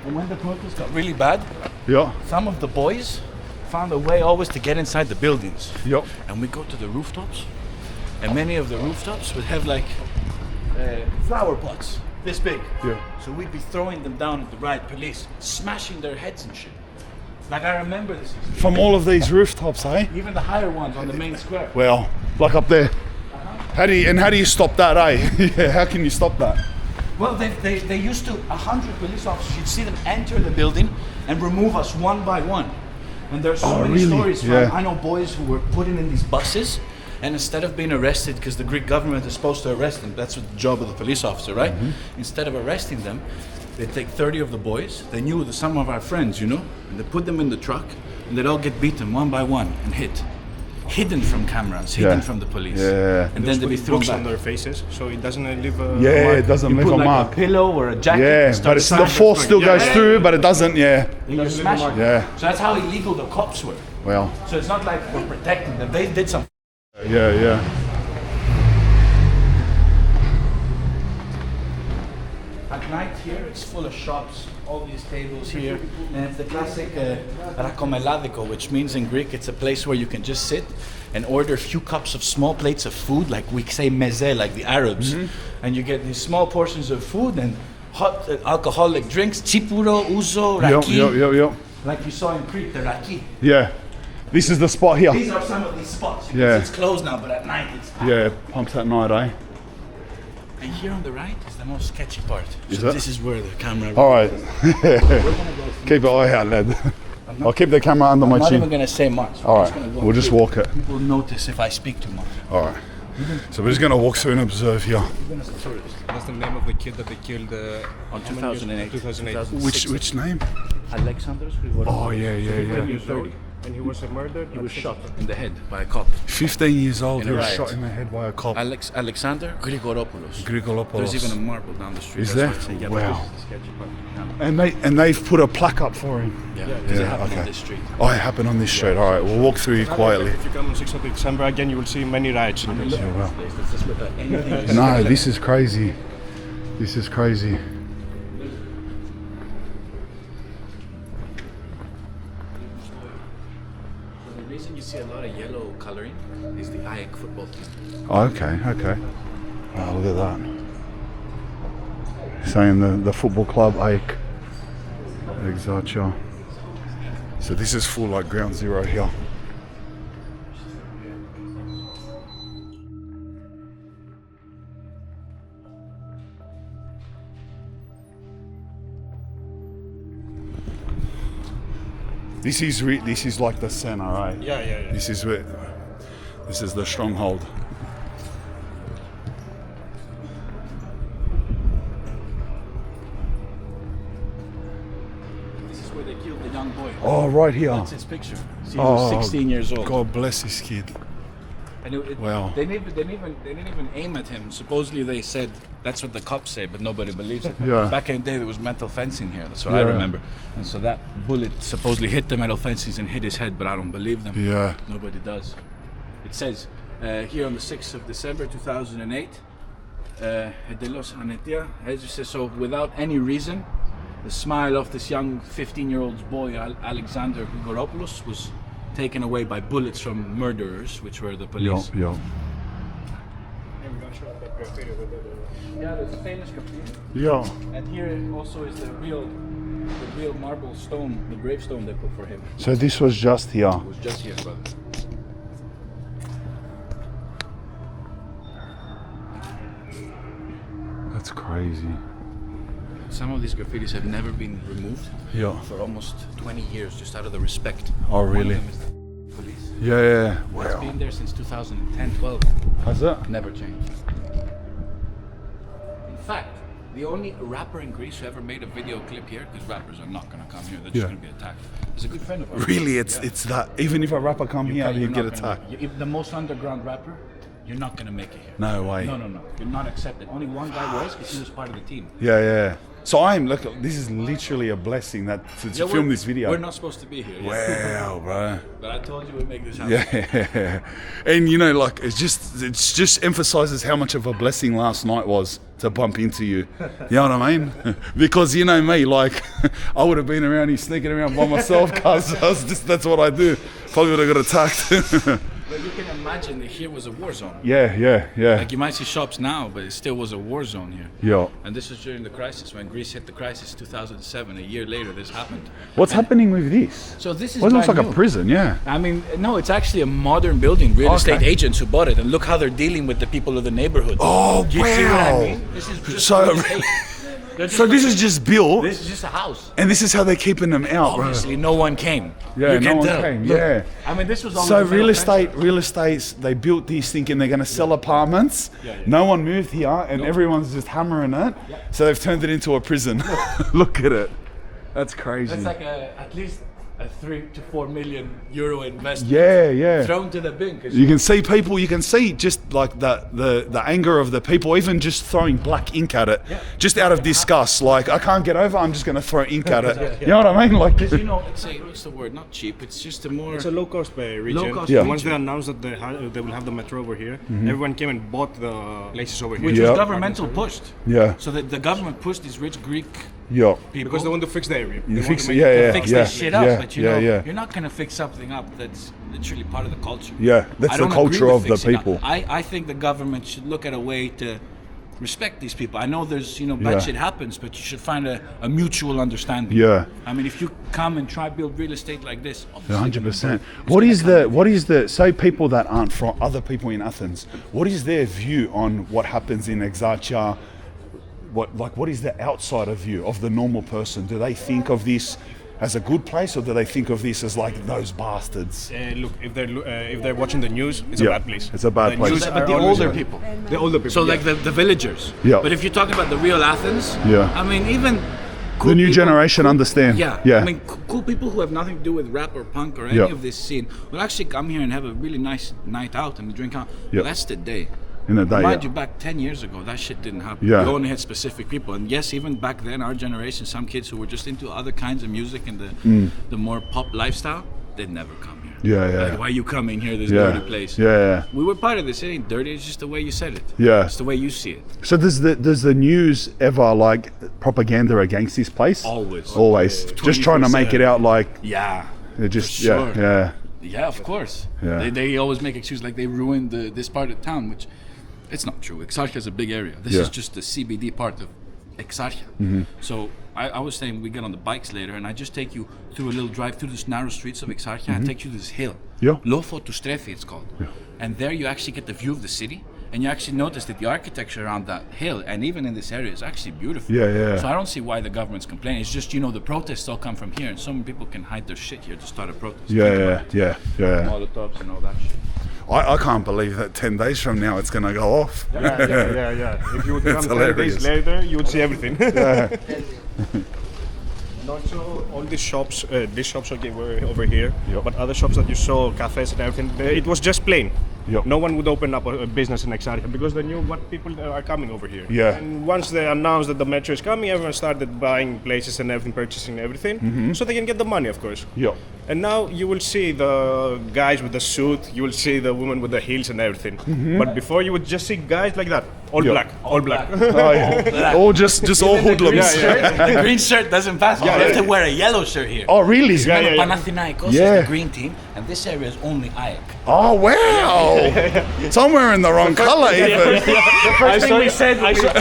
And when the protests got really bad, Yeah. some of the boys found a way always to get inside the buildings. Yeah. And we go to the rooftops, and many of the rooftops would have like flower pots this big. Yeah. So we'd be throwing them down at the riot police, smashing their heads and shit. Like I remember this, From all of these rooftops, eh? even the higher ones on the main square. Well, like up there. How do you stop that, eh? Yeah, how can you stop that? Well, they used to, 100 police officers, you'd see them enter the building and remove us one by one. And there's so many really? stories from, Yeah. I know boys who were put in these buses, and instead of being arrested, because the Greek government is supposed to arrest them, that's what the job of the police officer, right? Instead of arresting them, they take 30 of the boys, they knew some of our friends, and they put them in the truck, and they'd all get beaten one by one and hidden from cameras, hidden Yeah. from the police. Yeah. And then they'd be thrown books back. on their faces, so it doesn't leave a Yeah, mark. it doesn't You leave put a like mark. a pillow or a jacket. Yeah, and but start it's, the signing. force still goes Yeah. through, but it doesn't, yeah. And you smash it. Yeah. So that's how illegal the cops were. Well, So it's not like we're protecting them. They did some. yeah. At night here, it's full of shops. All these tables here, and it's the classic rakomeladico, which means in Greek it's a place where you can just sit and order a few cups of small plates of food, like we say meze, like the Arabs, and you get these small portions of food and hot alcoholic drinks, chipuro, ouzo, raki, Yep. like you saw in Crete, the raki. Yeah. This is the spot here. These are some of these spots. Yeah. It's closed now, but at night it's packed. Yeah, pumps at night, eh? And here on the right is the most sketchy part. Is So it? this is where the camera. All right. We're gonna go. Keep an eye out, lad. I'll keep the camera under my I'm not even chin. gonna say much. All We're right, just gonna go we'll just through. walk it. People notice if I speak too much. All right. So we're just going to walk through and observe here. That's the name of the kid that they killed On 2008. 2008. Which name? Alexandros. Oh, yeah. Years old, and he was murdered. He was shot in the head by a cop. 15 years old, In he a was riot. shot in the head by a cop. Alexander Grigoropoulos. Grigoropoulos. There's even a marble down the street. Is That's there? why it's a yellow. Wow. Sketchy part. And they've put a plaque up for him. Yeah, because it Yeah, happened okay. on this street. Oh, it happened on this street. All right, we'll walk through here quietly. If you come on 6th of December again, you will see many riots in Greece. Yeah, well. It's just without anything. No, this is crazy. This is crazy. The reason you see a lot of yellow coloring is the AEK football team. Oh, okay. Oh, look at that. Saying the football club, AEK. Exarchia. So this is full like ground zero here. This is like the center, right? Yeah. This is the stronghold. This is where they killed the young boy. Oh, right here. That's his picture. See, he was 16 years old. God bless this kid. And Wow. They didn't even aim at him. Supposedly they said that's what the cops say, but nobody believes it. Yeah. Back in the day there was metal fencing here. That's what I remember. And so that bullet supposedly hit the metal fencings and hit his head, but I don't believe them. Yeah. Nobody does. It says here on the 6th of December 2008, Delos Anetia, as you say, so without any reason, the smile of this young 15-year-old boy, Alexander Grigoropoulos, was taken away by bullets from murderers, which were the police. Yeah. Yeah, there's a famous graffiti. Yeah. And here also is the real marble stone, the gravestone they put for him. So this was just here. It was just here, brother. That's crazy. Some of these graffitis have never been removed Yeah. for almost 20 years, just out of the respect. Oh, really? One of them is the police. Yeah. It's Wow. been there since 2010, 12. Has it? Never changed. In fact, the only rapper in Greece who ever made a video clip here, because rappers are not going to come here, they're just Yeah. going to be attacked, is a good friend of ours. Really, it's that. Even if a rapper come here, You're you get not gonna- attacked. If the most underground rapper, you're not going to make it here. No way. No. You're not accepted. Only one guy was, because he was part of the team. Yeah. So look, this is literally a blessing that to Yeah, film this video. We're not supposed to be here. Wow, bro. But I told you we'd make this happen. Yeah. And like it just emphasizes how much of a blessing last night was to bump into you. You know what I mean? Because you know me, like I would have been around here sneaking around by myself, cause that's what I do. Probably would have got attacked. But you can imagine that here was a war zone. Yeah. Like you might see shops now, but it still was a war zone here. Yeah. And this was during the crisis, when Greece hit the crisis, 2007. A year later, this happened. What's happening with this? So this is Well, it looks like brand a new. prison, yeah. I mean, no, it's actually a modern building. Real estate Okay. agents who bought it, and look how they're dealing with the people of the neighborhood. Oh, Do you see what I wow. mean? This is just So- real estate. They're So this is just built, this is just a house. and this is how they're keeping them out, bro. Obviously, no one came. Yeah, you no can one tell. came. Look, Yeah. I mean, this was all. So real estates, they built these thinking they're going to sell apartments. Yeah. No one moved here, and everyone's just hammering it. Yeah. So they've turned it into a prison. Look at it. That's crazy. That's like at least a 3 to 4 million euro investment. Yeah. Thrown to the bin. 'Cause You can see people. You can see just like the anger of the people, even just throwing black ink at it, just out of disgust. Like I can't get over. I'm just going to throw ink at it. You know what I mean? Like. Because it's what's the word? Not cheap. It's just a more. It's a low-cost region. Low-cost Yeah. Once they region. announced that they will have the metro over here, everyone came and bought the places over here. Which Yeah. was governmental pushed. Yeah. So that the government pushed these rich Greek Yeah. people. Because they want to fix the area. You They want fix to it. make Yeah. fix Yeah. this shit up, Yeah. but you're not gonna fix something up that's literally part of the culture. Yeah. That's I the don't culture agree of with the fixing up. people. I think the government should look at a way to respect these people. I know there's bad Yeah. shit happens, but you should find a mutual understanding. Yeah. I mean, if you come and try build real estate like this, obviously 100%. it's What gonna is the say people that aren't from other people in Athens? What is their view on what happens in Exarchia? What is the outsider view of the normal person? Do they think of this as a good place, or do they think of this as like those bastards? Look, if they're watching the news, it's a Yeah, bad place. it's a bad The place. news But are the always- older people. The older people. So yeah. like the villagers. Yeah. But if you're talking about the real Athens, Yeah. I mean even The new people- generation understand. Yeah. Yeah. I mean cool people who have nothing to do with rap or punk or any Yeah. of this scene will actually come here and have a really nice night out and drink out. Yeah. That's the day. in the day. Mind Yeah. you, back 10 years ago, that shit didn't happen. Yeah. You only had specific people. And yes, even back then, our generation, some kids who were just into other kinds of music and the more pop lifestyle, they'd never come here. Yeah. Like, why you coming here, this Yeah. dirty place? Yeah. We were part of this. It ain't dirty, it's just the way you said it. Yeah. It's the way you see it. So does the news ever like propaganda against this place? Always. Just trying to make it out like Yeah. they're just For sure. yeah. Yeah, of course. Yeah. They always make excuses like they ruined this part of town, which it's not true. Exarchia is a big area. This Yeah. is just the CBD part of Exarchia. So I was saying we get on the bikes later and I just take you through a little drive through these narrow streets of Exarchia and take you to this hill. Yeah. Lofo to Strefi it's called. And there you actually get the view of the city and you actually notice that the architecture around that hill and even in this area is actually beautiful. Yeah, yeah. So I don't see why the government's complaining. It's just, the protests all come from here, and some people can hide their shit here to start a protest. Yeah. Molotovs and all that shit. I can't believe that 10 days from now it's gonna go off. Yeah. If you would come 10 hilarious. days later, you would see everything. Yeah. And also, all these shops okay, were over here, Yep. but other shops that you saw, cafes and everything, it was just plain. Yep. No one would open up a business in Exarchia because they knew what people are coming over here. Yeah. And once they announced that the metro is coming, everyone started buying places and everything, purchasing everything, so they can get the money, of course. Yeah. And now you will see the guys with the suit, you will see the women with the heels and everything. But before you would just see guys like that, all Yeah. black, all black. Oh, yeah. All just all hoodlums. The green shirt doesn't pass. You have to wear a yellow shirt here. Oh, really? Remember, yeah. Panathinaikos Yeah. is the green team, and this area is only AEK. Oh, wow. Somewhere in the wrong color even. I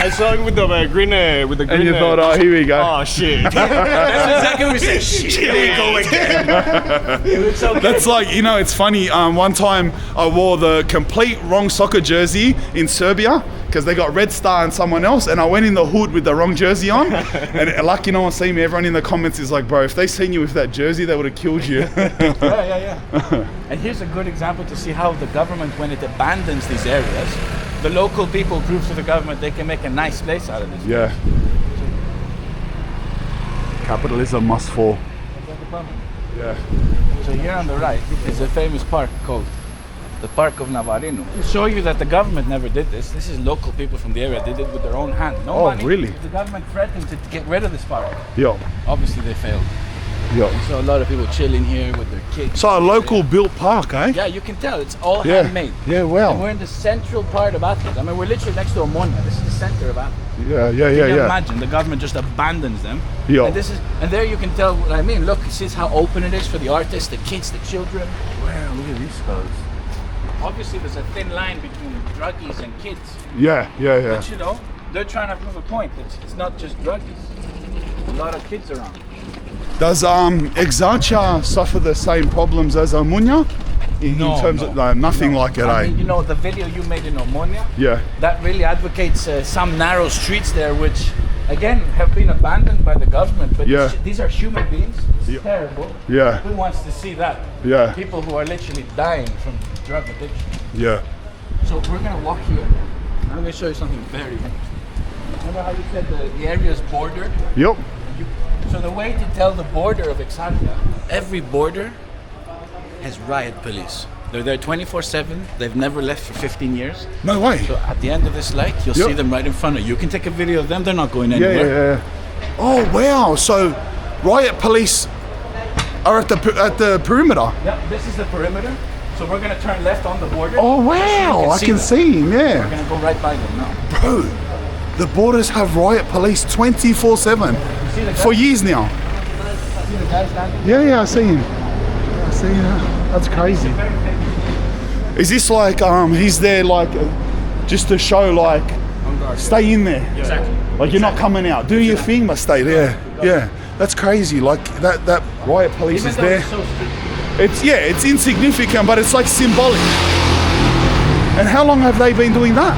saw him with the green. With the green. And you thought, oh, here we go. Oh shit! That's exactly what we said. Shit, here we go again. That's like, it's funny. One time I wore the complete wrong soccer jersey in Serbia because they got Red Star and someone else, and I went in the hood with the wrong jersey on. And lucky no one seen me. Everyone in the comments is like, bro, if they seen you with that jersey, they would have killed you. Yeah. And here's a good example to see how the government, when it abandons these areas, the local people prove to the government they can make a nice place out of this. Yeah. Capitalism must fall. Yeah. So here on the right is a famous park called the Park of Navarino. To show you that the government never did this. This is local people from the area. They did it with their own hand. No money. Really? The government threatened to get rid of this park. Yeah. Obviously they failed. Yeah. So a lot of people chilling here with their kids. So a local built park, eh? Yeah, you can tell it's all Yeah. handmade. Yeah, And wow. we're in the central part of Athens. I mean, we're literally next to Omonia. This is the center of Athens. Yeah. Can you imagine? The government just abandons them. Yeah. And there you can tell what I mean. Look, see how open it is for the artists, the kids, the children. Wow, look at these guys. Obviously, there's a thin line between druggies and kids. Yeah. But they're trying to prove a point. It's not just druggies. A lot of kids around. Does Exarchia suffer the same problems as Omonia? In terms of nothing like it, I eh? mean, the video you made in Omonia, Yeah. that really advocates some narrow streets there, which again have been abandoned by the government. But Yeah. these are human beings. It's terrible. Yeah. Who wants to see that? Yeah. People who are literally dying from drug addiction. Yeah. So we're gonna walk here. I'm gonna show you something very interesting. Remember how you said the area is bordered? Yep. So the way to tell the border of Exarchia, every border has riot police. They're there 24/7. They've never left for 15 years. No way. So at the end of this light, you'll Yep. see them right in front of you. You can take a video of them. They're not going Yeah. anywhere. Oh wow. So riot police are at the perimeter. Yep, this is the perimeter. So we're gonna turn left on the border. Oh just so wow. you I can them. see him. We're Yeah. gonna go right by them now. Bro, the borders have riot police 24/7 See the for guy? years now. See the guy standing? Yeah. I see him. I see him. That's crazy. Is this like he's there like just to show like stay in there? Exactly. Like you're not coming out. Do your thing, but stay there. Yeah. That's crazy. Like that riot police Even is though there. it's so strict. It's insignificant, but it's like symbolic. And how long have they been doing that?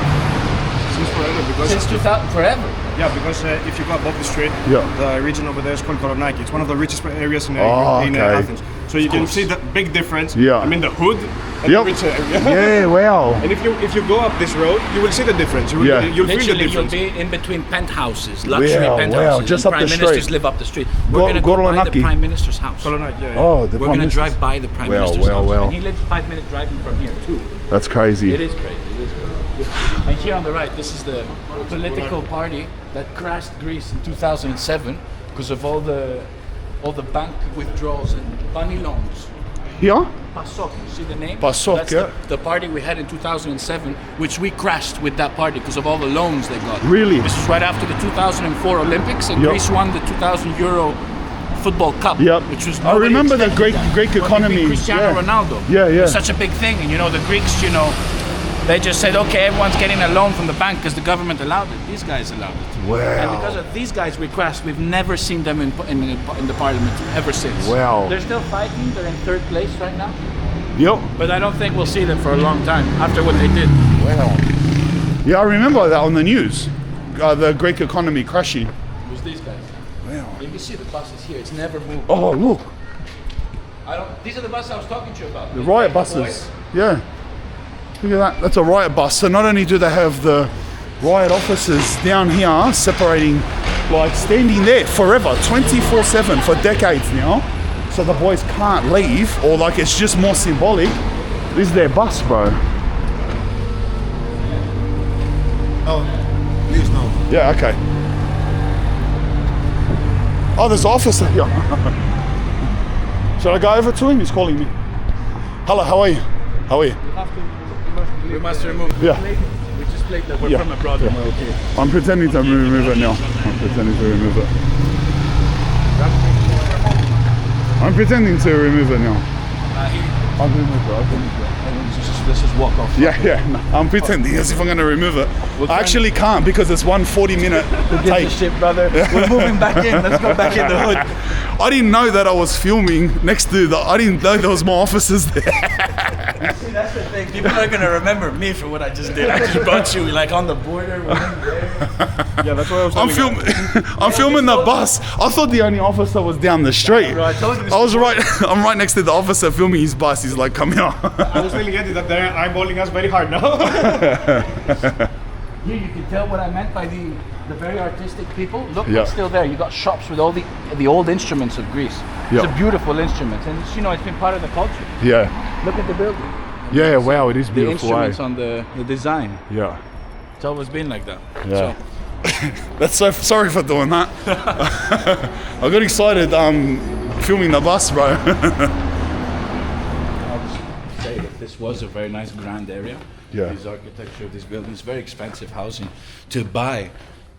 Since forever, because Since 2000, forever. yeah, because if you go above the street, Yeah. the region over there is called Koronaiki. It's one of the richest areas in Oh, okay. Athens. So you can see the big difference. Yeah. I mean the hood and Yep. the rich area. Yeah, wow. And if you go up this road, you will see the difference. You'll Yeah. feel the Literally, you'll difference. be in between penthouses, luxury Wow, penthouses. wow, just and up prime the ministers street. live up the street. We're going to go by Goronaki. the prime minister's house. Koronaiki, yeah. Oh, the We're prime going to minister. drive by the prime Well, minister's well, house. well. And he lives 5 minutes driving from here too. That's crazy. It is crazy. It is crazy. And here on the right, this is the political party that crashed Greece in 2007 because of all the bank withdrawals and money loans. Here? PASOK, you see the name? PASOK, That's yeah. the party we had in 2007, which we crashed with that party because of all the loans they got. Really? This is right after the 2004 Olympics, and Yep. Greece won the 2000 Euro football cup, Yep. which was I nobody remember the expected Greek that. When we economy, beat Cristiano yeah. Ronaldo. Yeah, yeah. It was such a big thing, and the Greeks, they just said, okay, everyone's getting a loan from the bank because the government allowed it. These guys allowed it. Wow. And because of these guys we crashed, we've never seen them in the parliament ever since. Wow. They're still fighting. They're in third place right now. Yep. But I don't think we'll see them for a long time after what they did. Wow. Yeah, I remember that on the news. The Greek economy crashing. It was these guys. Wow. You can see the buses here. It's never moved. Oh, look. These are the buses I was talking to you about. The riot buses. Yeah. Look at that. That's a riot bus. So not only do they have the riot officers down here separating, like standing there forever, 24/7 for decades now. So the boys can't leave, or like it's just more symbolic. This is their bus, bro. Oh, please no. Yeah, okay. Oh, there's an officer here. Should I go over to him? He's calling me. Hello, how are you? How are you? We must remove the Yeah. plate. We just plate that we're Yeah. from abroad and we're okay. I'm pretending to remove it now. I'm pretending to remove it. I'm pretending to remove it now. I'll remove it. Let's just walk off. Yeah. No, I'm pretending as if I'm going to remove it. I actually can't because it's 1 40-minute Give take. the shit, brother. We're moving back in. Let's go back in the hood. I didn't know that I was filming next to the. I didn't know there was more officers there. See, that's the thing. People are gonna remember me for what I just did. I just brought you like on the border. We're in there. Yeah, that's what I was I'm telling you. I'm filming the bus. I thought the only officer was down the street. Bro, I told you this I was right. I'm right next to the officer filming his bus. He's like, "Come here." I was telling Eddie that they're eyeballing us very hard now. Here you can tell what I meant by the very artistic people. Look, Yeah. it's still there. You got shops with all the old instruments of Greece. It's Yeah. a beautiful instrument, and it's, it's been part of the culture. Yeah. Look at the building. Yeah. Wow, it is The beautiful. instruments on the design. Yeah. It's always been like that. Yeah. So, That's so. Sorry for doing that. I got excited. Filming the bus, bro. I'll just say that this was a very nice grand area. Yeah. This architecture of these buildings, very expensive housing to buy.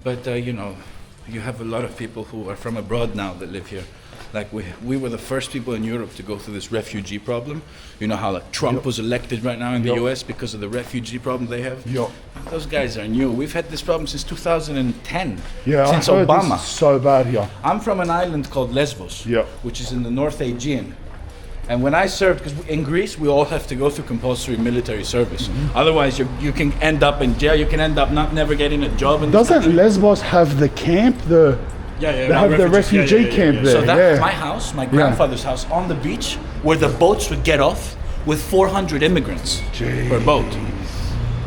But you have a lot of people who are from abroad now that live here. Like we were the first people in Europe to go through this refugee problem. You know how like Trump was elected right now in the US because of the refugee problem they have? Yep. Those guys are new. We've had this problem since 2010. Yeah. Since I heard Obama. This is so bad here. I'm from an island called Lesbos, Yeah. which is in the North Aegean. And when I served, because in Greece we all have to go through compulsory military service. Otherwise, you can end up in jail. You can end up never getting a job. In this Doesn't country. Lesbos have the camp? They have the refugee camp there. So that's yeah. my house, my grandfather's house, on the beach, where the boats would get off with 400 immigrants per boat.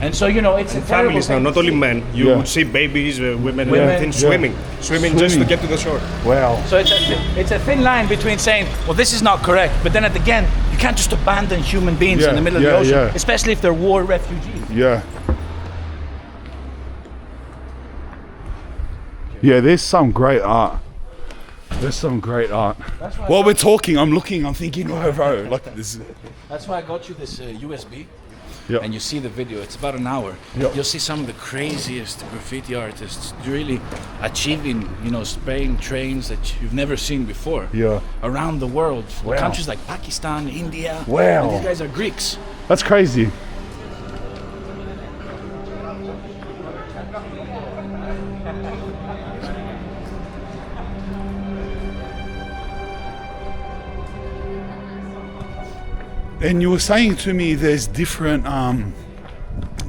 And so it's a terrible Families now, thing. not only men. You Yeah. would see babies, women, and Women, everything yeah. swimming just to get to the shore. Wow. So it's a thin line between saying, well, this is not correct, but then again, you can't just abandon human beings Yeah, in the middle of yeah, the ocean, yeah. especially if they're war refugees. Yeah. Yeah, there's some great art. There's some great art. That's why, While we're talking, I'm looking, I'm thinking, oh, bro, like this. that's why I got you this USB. Yeah. And you see the video, it's about an hour. Yep. You'll see some of the craziest graffiti artists really achieving, spraying trains that you've never seen before. Yeah. Around the world. Wow. Countries like Pakistan, India. Wow. And these guys are Greeks. That's crazy. And you were saying to me there's different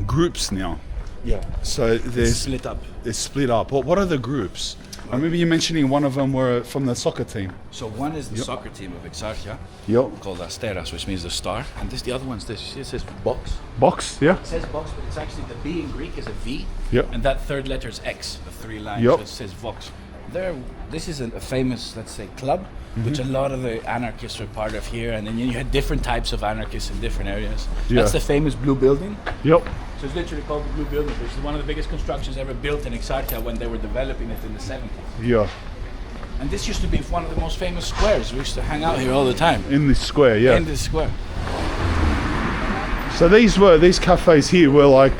groups now. Yeah. So there's Split up. they're split up. What are the groups? I remember you mentioning one of them were from the soccer team. So one is the soccer team of Exarchia, Yep. called Asteras, which means the star. And the other one's this. You see, it says box. Box, yeah. It says box, but it's actually the B in Greek is a V. Yep. And that third letter is X, the three lines. Yep. So it says Vox. This is a famous, let's say, club, which a lot of the anarchists are part of here. And then you had different types of anarchists in different areas. Yeah. That's the famous blue building. Yep. So it's literally called the Blue Building, which is one of the biggest constructions ever built in Exarchia when they were developing it in the 70s. Yeah. And this used to be one of the most famous squares. We used to hang out here all the time. In this square, yeah. In this square. So these cafes here were like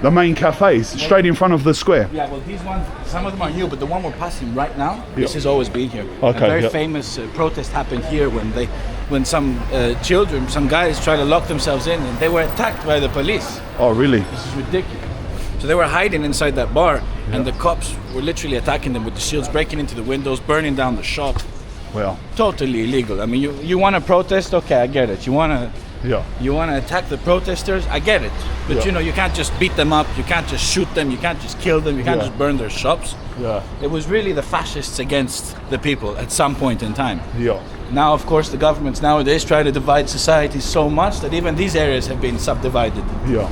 the main cafes, straight in front of the square. Yeah, well, these ones, some of them are new, but the one we're passing right now, Yeah. this has always been here. Okay, A very yeah. famous protest happened here when some children, some guys tried to lock themselves in, and they were attacked by the police. Oh, really? This is ridiculous. So they were hiding inside that bar, and the cops were literally attacking them with the shields, breaking into the windows, burning down the shop. Well, Totally illegal. I mean, you want to protest? Okay, I get it. You want to Yeah. You want to attack the protesters, I get it. But Yeah. you know, you can't just beat them up, you can't just shoot them, you can't just kill them, you can't Yeah. just burn their shops. Yeah. It was really the fascists against the people at some point in time. Yeah. Now, of course, the governments nowadays try to divide society so much that even these areas have been subdivided. Yeah.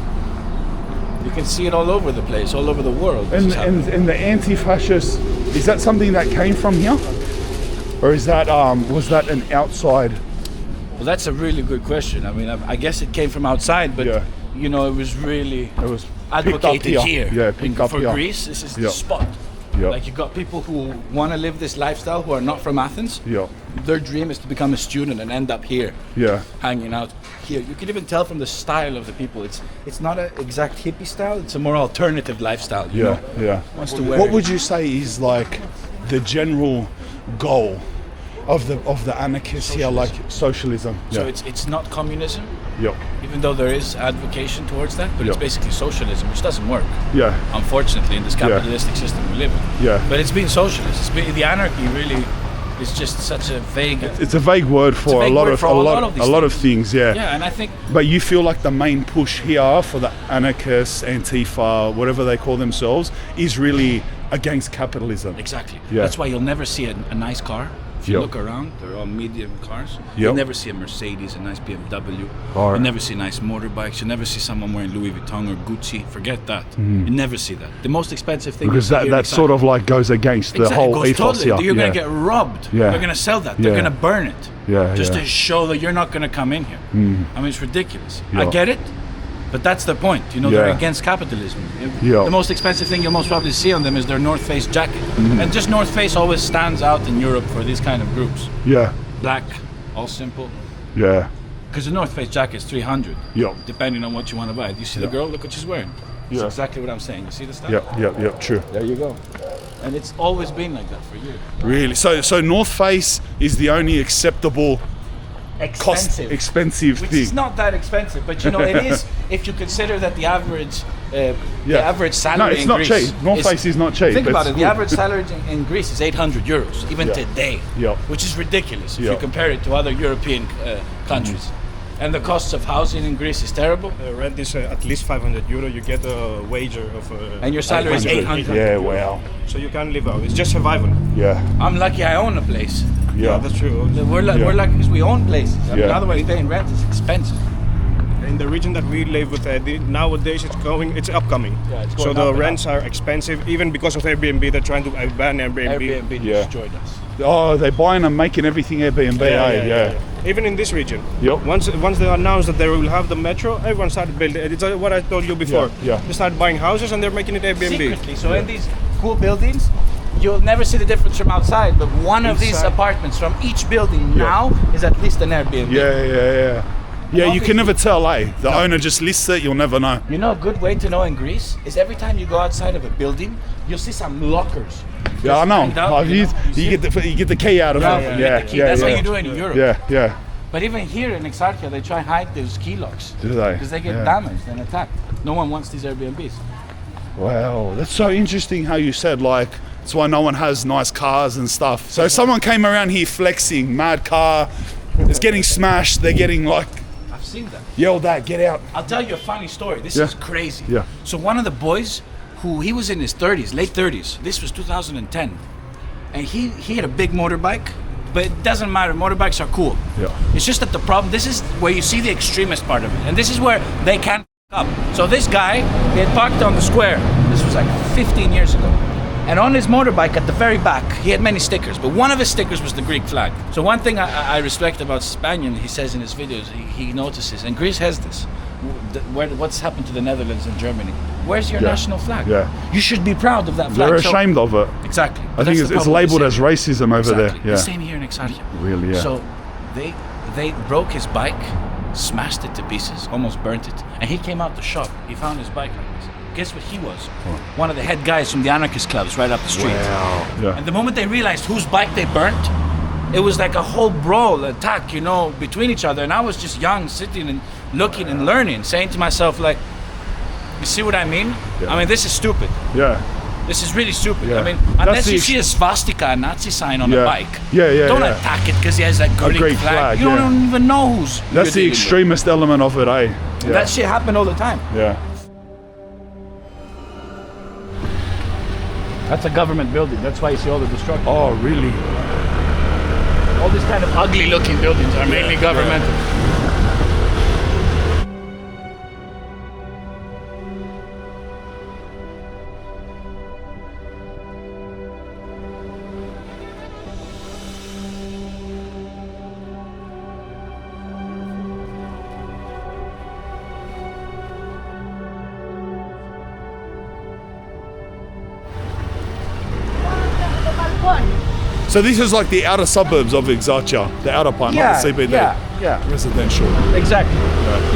You can see it all over the place, all over the world. this is happening. And the anti-fascist, is that something that came from here? Or is that was that an outside? Well, that's a really good question. I mean, I guess it came from outside, but Yeah. you know, it was really It was advocated picked up here. Yeah, picked up For here. Greece, this is Yeah. the spot. Yeah. Like, you got people who want to live this lifestyle who are not from Athens. Yeah. Their dream is to become a student and end up here, Yeah. hanging out here. You can even tell from the style of the people. It's not an exact hippie style. It's a more alternative lifestyle. You Yeah. know? Yeah. Wants to wear What it. would you say is like the general goal of the anarchists here, like socialism? So Yeah. it's not communism, Yeah. even though there is advocation towards that, but it's Yeah. basically socialism, which doesn't work. Yeah. Unfortunately, in this capitalistic system we live in. Yeah. But it's been socialist. The anarchy really is just such a vague. It's a vague word for vague a lot word of for a a lot lot of these a lot of things. Yeah. Yeah, and I think But you feel like the main push here for the anarchists, Antifa, whatever they call themselves, is really against capitalism. exactly. Yeah. That's why you'll never see a nice car. If you Yep. look around, they're all medium cars. Yep. You'll never see a Mercedes, a nice BMW. All right. You'll never see nice motorbikes. You'll never see someone wearing Louis Vuitton or Gucci. Forget that. You never see that. The most expensive thing Because you see here that in sort of like goes against the Exactly, it whole goes ethos totally. here. You're yeah. gonna get robbed. Yeah. They're gonna sell that. They're Yeah. gonna burn it. Yeah, Just yeah. to show that you're not gonna come in here. I mean, it's ridiculous. I Yeah. get it, but that's the point. You know, Yeah. they're against capitalism. Yeah. The most expensive thing you'll most probably see on them is their North Face jacket, and just North Face always stands out in Europe for these kind of groups. Yeah. Black, all simple. Yeah. Because the North Face jacket is 300. Yeah. Depending on what you want to buy. Do you see the girl? Look what she's wearing. It's Yeah. exactly what I'm saying. You see the stuff? Yeah. Yeah. Yeah. True. There you go. And it's always been like that for years. Really. So North Face is the only acceptable Expensive. expensive Which thing. is not that expensive, but you know it is if you consider that the average salary No, it's in not Greece cheap. North Face is not cheap. Think about It's it. The good. average salary in Greece is 800 euros, even Yeah. today, Yeah. which is ridiculous if Yeah. you compare it to other European countries. And the costs of housing in Greece is terrible, Rent is at least 500 euro. You get a wager of. and your salary is 800. Yeah. Wow. So you can live out. It's just survival. Yeah. I'm lucky I own a place. Yeah. That's true. We're Yeah. lucky because we own places. I mean, Yeah. otherwise paying rent is expensive. In the region that we live with, nowadays it's upcoming. Yeah, it's so going the up and rents are expensive, even because of Airbnb. They're trying to ban Airbnb. Airbnb Yeah. destroyed us. Oh, they're buying and making everything Airbnb. Yeah. Even in this region. Yep. Once they announced that they will have the metro, everyone started building. It's what I told you before. Yeah. They started buying houses and they're making it Airbnb. Secretly. So in these cool buildings, you'll never see the difference from outside, but one of these Inside. apartments from each building now is at least an Airbnb. Yeah. Yeah, you can never tell, eh? The owner just lists it, you'll never know. You know, a good way to know in Greece is every time you go outside of a building, you'll see some lockers. Yeah, I know. Lined up, Like, you know? you get the key out of Yeah, it. you get the key. That's how you do it in Europe. Yeah. But even here in Exarchia, they try hide those key locks. Do they? Because they get Yeah. damaged and attacked. No one wants these Airbnbs. Wow, that's so interesting how you said, like, that's why no one has nice cars and stuff. So if someone came around here flexing, mad car, it's getting smashed, they're getting like I've seen that. yelled at, get out. I'll tell you a funny story. This Yeah. is crazy. Yeah. So one of the boys, he was in his 30s, late 30s. This was 2010, and he had a big motorbike, but it doesn't matter. Motorbikes are cool. Yeah. It's just that the problem. This is where you see the extremist part of it, and this is where they can't f- up. So this guy, he had parked on the square. This was like 15 years ago. And on his motorbike at the very back, he had many stickers, but one of his stickers was the Greek flag. So one thing I respect about Spanian, he says in his videos, he notices, and Greece has this. What's happened to the Netherlands and Germany? Where's your Yeah. national flag? Yeah. You should be proud of that flag. They're So- ashamed of it. Exactly. I think it's labelled as racism over Exactly. there. Yeah. The same here in Exarchia. Really, yeah. So they broke his bike, smashed it to pieces, almost burnt it, and he came out the shop. He found his bike like this. Guess what he was? One of the head guys from the anarchist clubs right up the street. Yeah. And the moment they realized whose bike they burnt, it was like a whole brawl, attack, you know, between each other. And I was just young, sitting and looking and learning, saying to myself, like, you see what I mean? Yeah. I mean, this is stupid. Yeah. This is really stupid. Yeah. I mean, That's unless the you see a swastika, a Nazi sign on a Yeah. bike, Yeah, don't yeah. attack it because he has a Greek, Greek flag, You yeah. don't even know who's. That's you're the dealing with. extremist element of it, eh? Yeah. That shit happened all the time. Yeah. That's a government building. That's why you see all the destruction. Oh, really? All these kind of ugly-looking buildings are mainly governmental. So this is like the outer suburbs of Exarchia, the outer part, not the CBD. yeah. Residential. Exactly.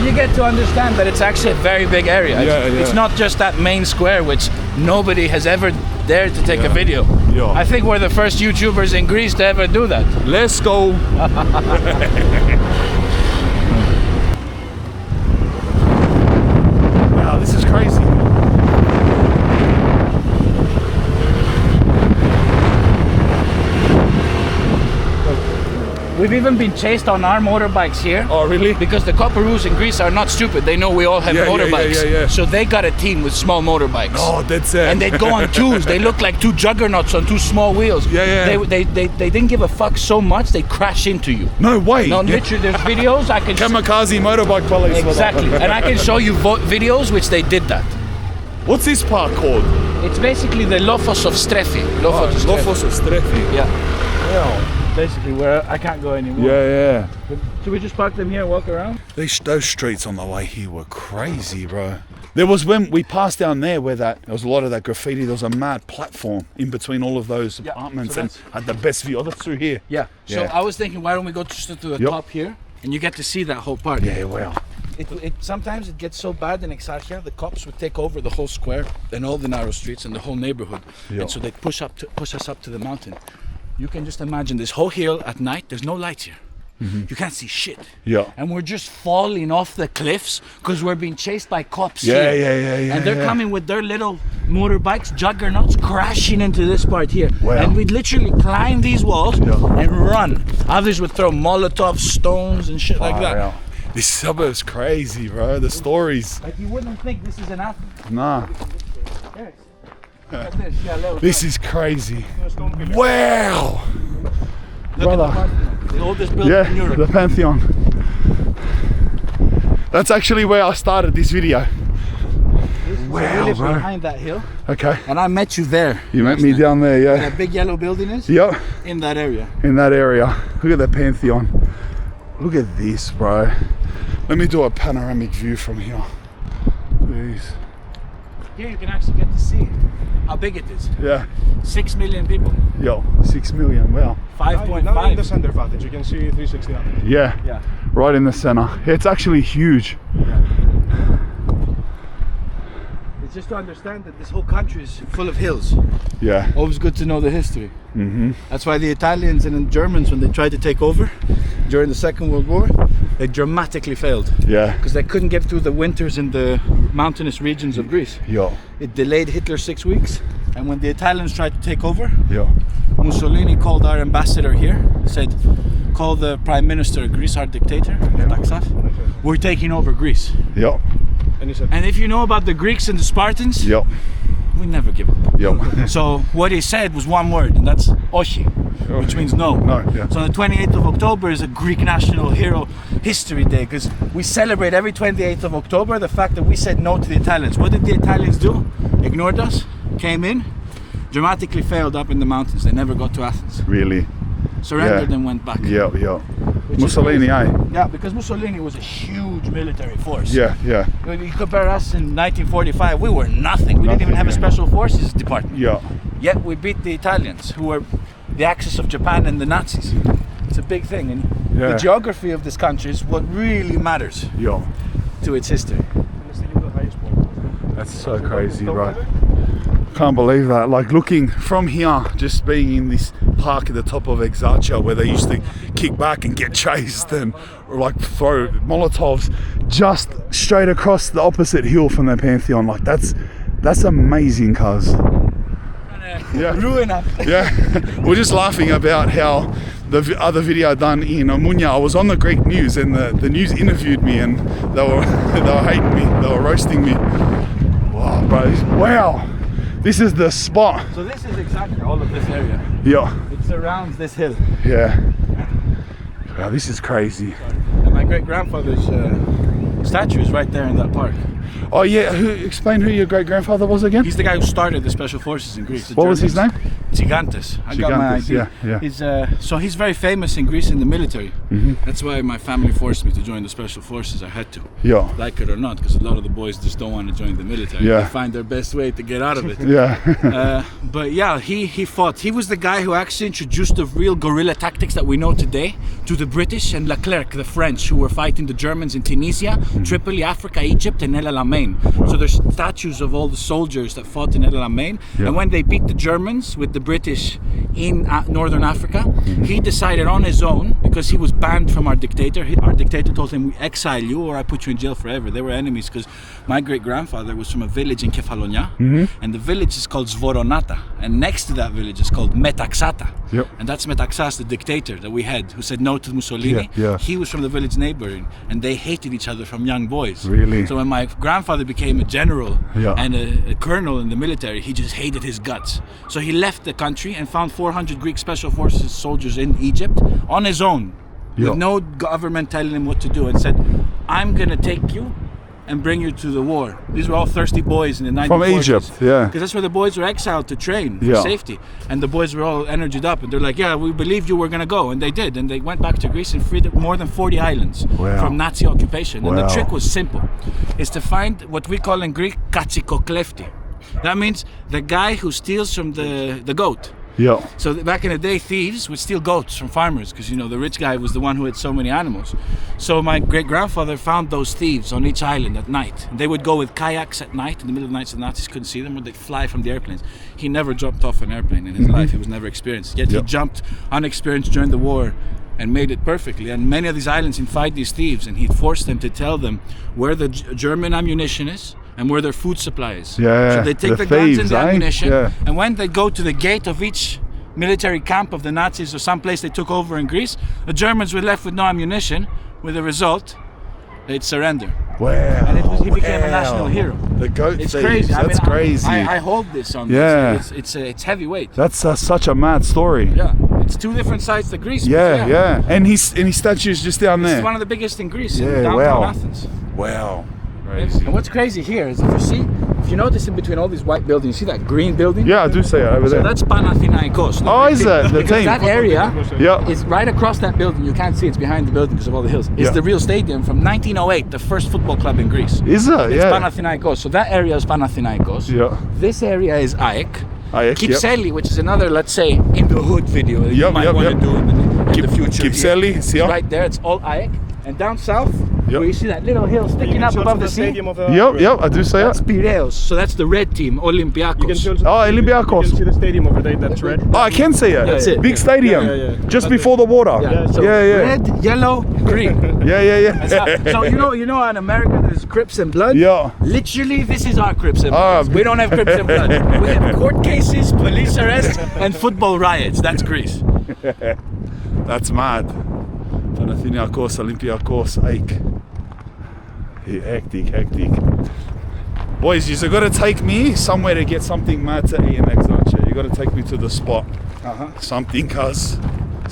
You get to understand that it's actually a very big area. It's Yeah. not just that main square, which nobody has ever dared to take a video. Yeah. I think we're the first YouTubers in Greece to ever do that. Let's go. Wow, this is crazy. We've even been chased on our motorbikes here. Oh, really? Because the Coparous in Greece are not stupid. They know we all have motorbikes. Yeah. So they got a team with small motorbikes. Oh, that's it. And they'd go on twos. They look like two juggernauts on two small wheels. Yeah. They didn't give a fuck so much, they crash into you. No way. No, literally, there's videos I can... Kamikaze motorbike police. Exactly. And I can show you videos which they did that. What's this park called? It's basically the Lofos of Strefi. Lofos of Strefi. Yeah. Basically where I can't go anymore. Yeah. Should we just park them here and walk around? Those streets on the way here were crazy, bro. There was when we passed down there where there was a lot of that graffiti. There was a mad platform in between all of those apartments, so and had the best view. Oh, that's through here. Yeah. So Yeah. I was thinking, why don't we go just to the top here, and you get to see that whole part. Yeah, well. It sometimes it gets so bad in Exarchia, the cops would take over the whole square and all the narrow streets and the whole neighborhood, and so they push us up to the mountain. You can just imagine this whole hill at night. There's no lights here. You can't see shit. Yeah. And we're just falling off the cliffs because we're being chased by cops Yeah, here. yeah. And they're coming with their little motorbikes, juggernauts, crashing into this part here. Wow. And we'd literally climb these walls and run. Others would throw Molotov stones and shit like that. Yeah. This suburb's crazy, bro. The stories. Like you wouldn't think this is an Athens. Nah. Yes. Look at this. Yeah, little This is crazy. Wow. Brother. the oldest building in Europe. The Pantheon. That's actually where I started this video. We live behind that hill. Okay. And I met you there. You met me down there, Where yeah. that big yellow building is? Yep. In that area. In that area. Look at the Pantheon. Look at this, bro. Let me do a panoramic view from here. Please. Here you can actually get to see how big it is. Yeah. 6 million people. Yo, 6 million. Wow. 5.5. Now in the center of Athens, you can see 360 Athens. Yeah. Yeah. Right in the center. It's actually huge. It's just to understand that this whole country is full of hills. Yeah. Always good to know the history. That's why the Italians and the Germans, when they tried to take over during the Second World War, they dramatically failed. Yeah. Because they couldn't get through the winters in the mountainous regions of Greece. Yo. It delayed Hitler 6 weeks. And when the Italians tried to take over, Yo. Mussolini called our ambassador here, said, call the prime minister a Greece, our dictator, we're taking over Greece. Yo. And he said, And if you know about the Greeks and the Spartans, Yo. we never give up. Yo. So what he said was one word, and that's oshi, which means no. No, yeah. So the 28th of October is a Greek national hero history day, because we celebrate every 28th of October the fact that we said no to the Italians. What did the Italians do? Ignored us, came in, dramatically failed up in the mountains. They never got to Athens. Really? Surrendered Yeah. and went back. Yo. Which is Mussolini, crazy. eh? Yeah, because Mussolini was a huge military force. Yeah. When you compare us in 1945, we were nothing. We didn't even have a special forces department. Yeah. Yet we beat the Italians, who were the axis of Japan and the Nazis. It's a big thing, and Yeah. the geography of this country is what really matters Yo. to its history. That's so crazy, bro. Can't believe that. Like looking from here, just being in this park at the top of Exarchia where they used to kick back and get chased and or like throw Molotovs just straight across the opposite hill from the Pantheon. Like that's amazing, cuz. Yeah. ruin us. Yeah, we're just laughing about how the other video done in Omunya, I was on the Greek news and the news interviewed me and they were hating me, they were roasting me. Wow, bro, wow, this is the spot. So this is exactly all of this area. Yeah, It surrounds this hill. yeah. Wow, this is crazy. And my great-grandfather's statue is right there in that park. Oh yeah, explain who your great-grandfather was again? He's the guy who started the special forces in Greece. What was his name? Gigantes. I got my Gigantes, idea. yeah. He's, so he's very famous in Greece in the military. That's why my family forced me to join the special forces. I had to, Yeah, like it or not, because a lot of the boys just don't want to join the military. Yeah. They find their best way to get out of it. yeah. But yeah, he fought. He was the guy who actually introduced the real guerrilla tactics that we know today to the British and Leclerc, the French, who were fighting the Germans in Tunisia, Tripoli, Africa, Egypt, and El Alamein. So there's statues of all the soldiers that fought in El Alamein. Yeah. And when they beat the Germans with the British in northern Africa, he decided on his own, because he was banned from our dictator. Our dictator told him, "We exile you or I put you in jail forever." They were enemies because my great-grandfather was from a village in Kefalonia, and the village is called Svoronata, and next to that village is called Metaxata. Yep. And that's Metaxas, the dictator that we had, who said no to Mussolini. Yeah, yeah. He was from the village neighboring, and they hated each other from young boys. Really? So when my grandfather became a general Yeah. and a colonel in the military, he just hated his guts. So he left the country and found 400 Greek special forces soldiers in Egypt on his own, Yeah. with no government telling him what to do, and said, "I'm gonna take you and bring you to the war." These were all thirsty boys in the 1940s. From Egypt, yeah. Because that's where the boys were exiled to train for Yeah. safety. And the boys were all energized up, and they're like, "Yeah, we believed you were gonna go," and they did. And they went back to Greece and freed more than 40 islands Wow. from Nazi occupation. And the Wow. trick was simple: is to find what we call in Greek katsikoklefti. That means the guy who steals from the goat. Yeah. So back in the day, thieves would steal goats from farmers because, you know, the rich guy was the one who had so many animals. So my great-grandfather found those thieves on each island at night. They would go with kayaks at night, in the middle of the night, so the Nazis couldn't see them, or they'd fly from the airplanes. He never jumped off an airplane in his life. He was never experienced. Yet he jumped unexperienced during the war and made it perfectly. And many of these islands, he'd fight these thieves, and he'd force them to tell them where the German ammunition is and where their food supply is. Yeah, So they take the the guns thieves, and the eh? ammunition, Yeah. and when they go to the gate of each military camp of the Nazis or someplace they took over in Greece, the Germans were left with no ammunition. With the result, they'd surrender. Wow. And he became a national hero. The goat It's thieves. crazy. That's crazy. I hold this on. Yeah. It's heavyweight. That's such a mad story. Yeah, it's two different sides to Greece. but Yeah. And his statue's just down It's there. one of the biggest in Greece, Yeah, in downtown wow. Athens. Wow. Crazy. And what's crazy here is if you notice in between all these white buildings, you see that green building? Yeah, I do see it over So there. that's Panathinaikos. Oh, is that the Because team? that area Yeah. is right across that building. You can't see it's behind the building because of all the hills. It's Yeah. the real stadium from 1908, the first football club in Greece. Is it? It's Yeah. Panathinaikos. So that area is Panathinaikos. Yeah. This area is AEK. AEK, yep. Kypseli, which is another, let's say, in the hood video that you Yep, might yep, want yep. to do in the future. Kypseli, It's yeah. right there. It's all AEK. And down south, Yep. where you see that little hill sticking up above the sea, Yep, I do see that's it. Piraeus. So that's the red team, Olympiakos. Oh, Olympiakos. You can see the stadium over there, that's red. Oh, I can see it. That's it. Big stadium. Yeah. Just before the water. So Yeah. red, yellow, green. Yeah. So you know in America there's Crips and Blood? Yeah. Literally this is our Crips and Bloods. We don't have Crips and Blood. We have court cases, police arrests, and football riots. That's Greece. That's mad. Panathinaikos, Olympiakos, AEK. Hectic. Boys, you've got to take me somewhere to get something mad to eat in Exarchia. You got to take me to the spot. Something, cuz.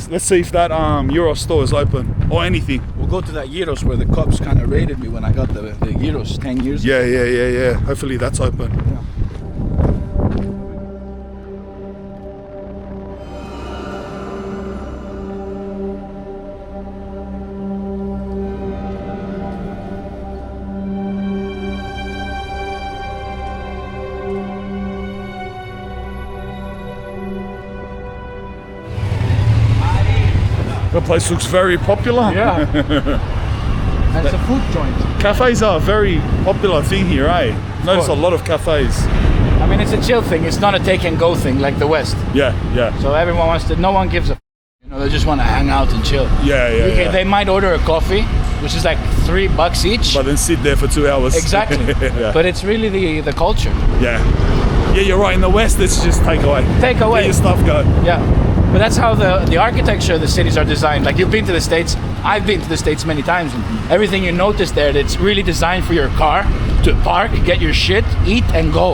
Let's see if that Euro store is open or anything. We'll go to that Gyros where the cops kind of raided me when I got the Gyros 10 years ago. Yeah. Hopefully that's open. The place looks very popular. Yeah. And it's a food joint. Cafes are a very popular thing here, eh? Notice a lot of cafes. I mean, it's a chill thing. It's not a take and go thing like the West. Yeah. So everyone wants to, no one gives a you know, they just want to hang out and chill. Yeah. They might order a coffee, which is like $3 each. But then sit there for 2 hours. Exactly. Yeah. But it's really the culture. Yeah. Yeah, you're right. In the West, it's just take away. Take away. Let your stuff go. Yeah, but that's how the architecture of the cities are designed. Like, you've been to the States, I've been to the States many times, and everything you notice there, that's really designed for your car to park, get your shit, eat, and go.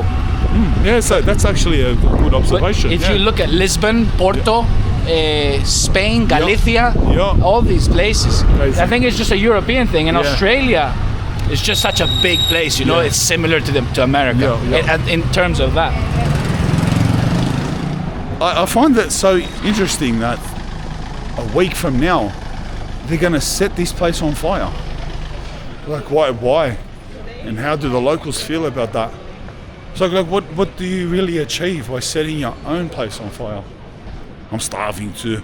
Yeah, so that's actually a good observation. But if you look at Lisbon, Porto, Spain, Galicia, all these places, Crazy. I think it's just a European thing. And Australia is just such a big place, you know. It's similar to America in terms of that. I find that so interesting that a week from now, they're going to set this place on fire. Like, why? And how do the locals feel about that? So, like, what do you really achieve by setting your own place on fire? I'm starving too.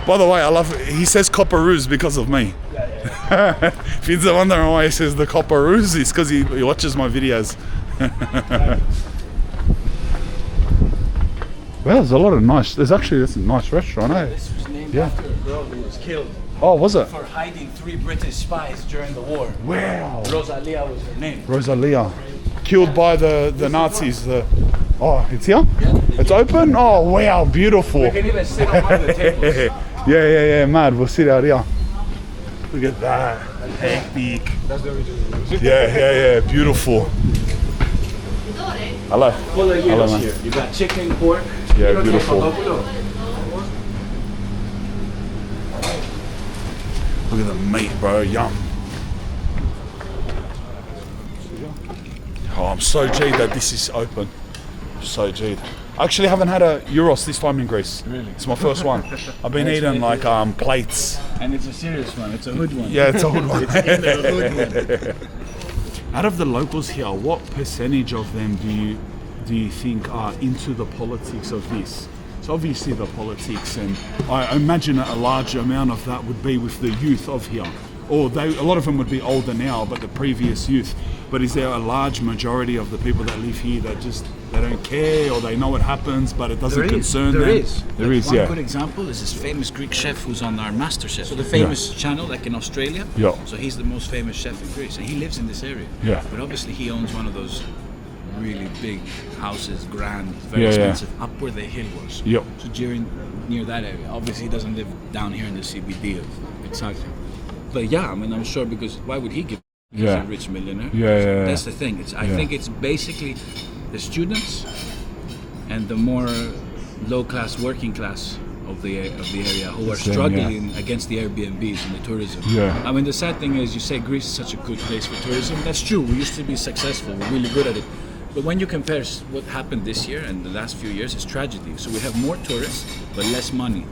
By the way, I love it. He says Copperoos because of me. If you're wondering why he says the Copperoos, it's because he watches my videos. Well, there's a lot of nice. There's actually this nice restaurant, eh? This was named after a girl who was killed. Oh, was it? For hiding 3 British spies during the war. Wow. Rosalia was her name. Rosalia, killed by the Nazis. Oh, it's here? It's open? Oh, wow, beautiful. You can even sit on one of the tables. Yeah, mad. We'll sit out here. Look at that. Hectic. That's the original. Yeah, beautiful. Hello. Full of Hello, euros man. here. You got chicken, pork. Yeah, you don't beautiful. take papapulo. Look at the meat, bro. Yum. Oh, I'm so G'd that this is open. So G'd. I actually haven't had a gyros this time in Greece. Really? It's my first one. I've been eating like plates. And it's a serious one. It's a hood one. Yeah, it's a good one. It's in the hood one. Out of the locals here, what percentage of them do you think are into the politics of this? So obviously the politics, and I imagine a large amount of that would be with the youth of here. Or a lot of them would be older now, but the previous youth. But is there a large majority of the people that live here that just they don't care, or they know what happens, but it doesn't concern them? There is. One good example is this famous Greek chef who's on our MasterChef. So the famous channel, like in Australia. Yeah. So he's the most famous chef in Greece, and he lives in this area. Yeah. But obviously he owns one of those really big houses, grand, very expensive, up where the hill was. Yep. So near that area. Obviously he doesn't live down here in the CBD of Exarchia. But yeah, I mean, I'm sure, because why would he give? He's a rich millionaire. Yeah. That's the thing. I think it's basically the students and the more low-class, working class of the area who are struggling against the Airbnbs and the tourism. Yeah. I mean, the sad thing is, you say Greece is such a good place for tourism. That's true. We used to be successful. We're really good at it. But when you compare what happened this year and the last few years, it's tragedy. So we have more tourists, but less money.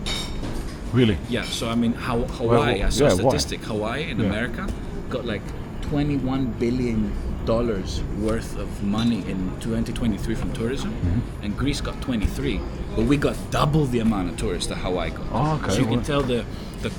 Really? Yeah, so I mean, Hawaii, I saw a statistic, Hawaii in America got like $21 billion worth of money in 2023 from tourism, and Greece got 23, but we got double the amount of tourists that Hawaii got. Oh, okay. So you can tell the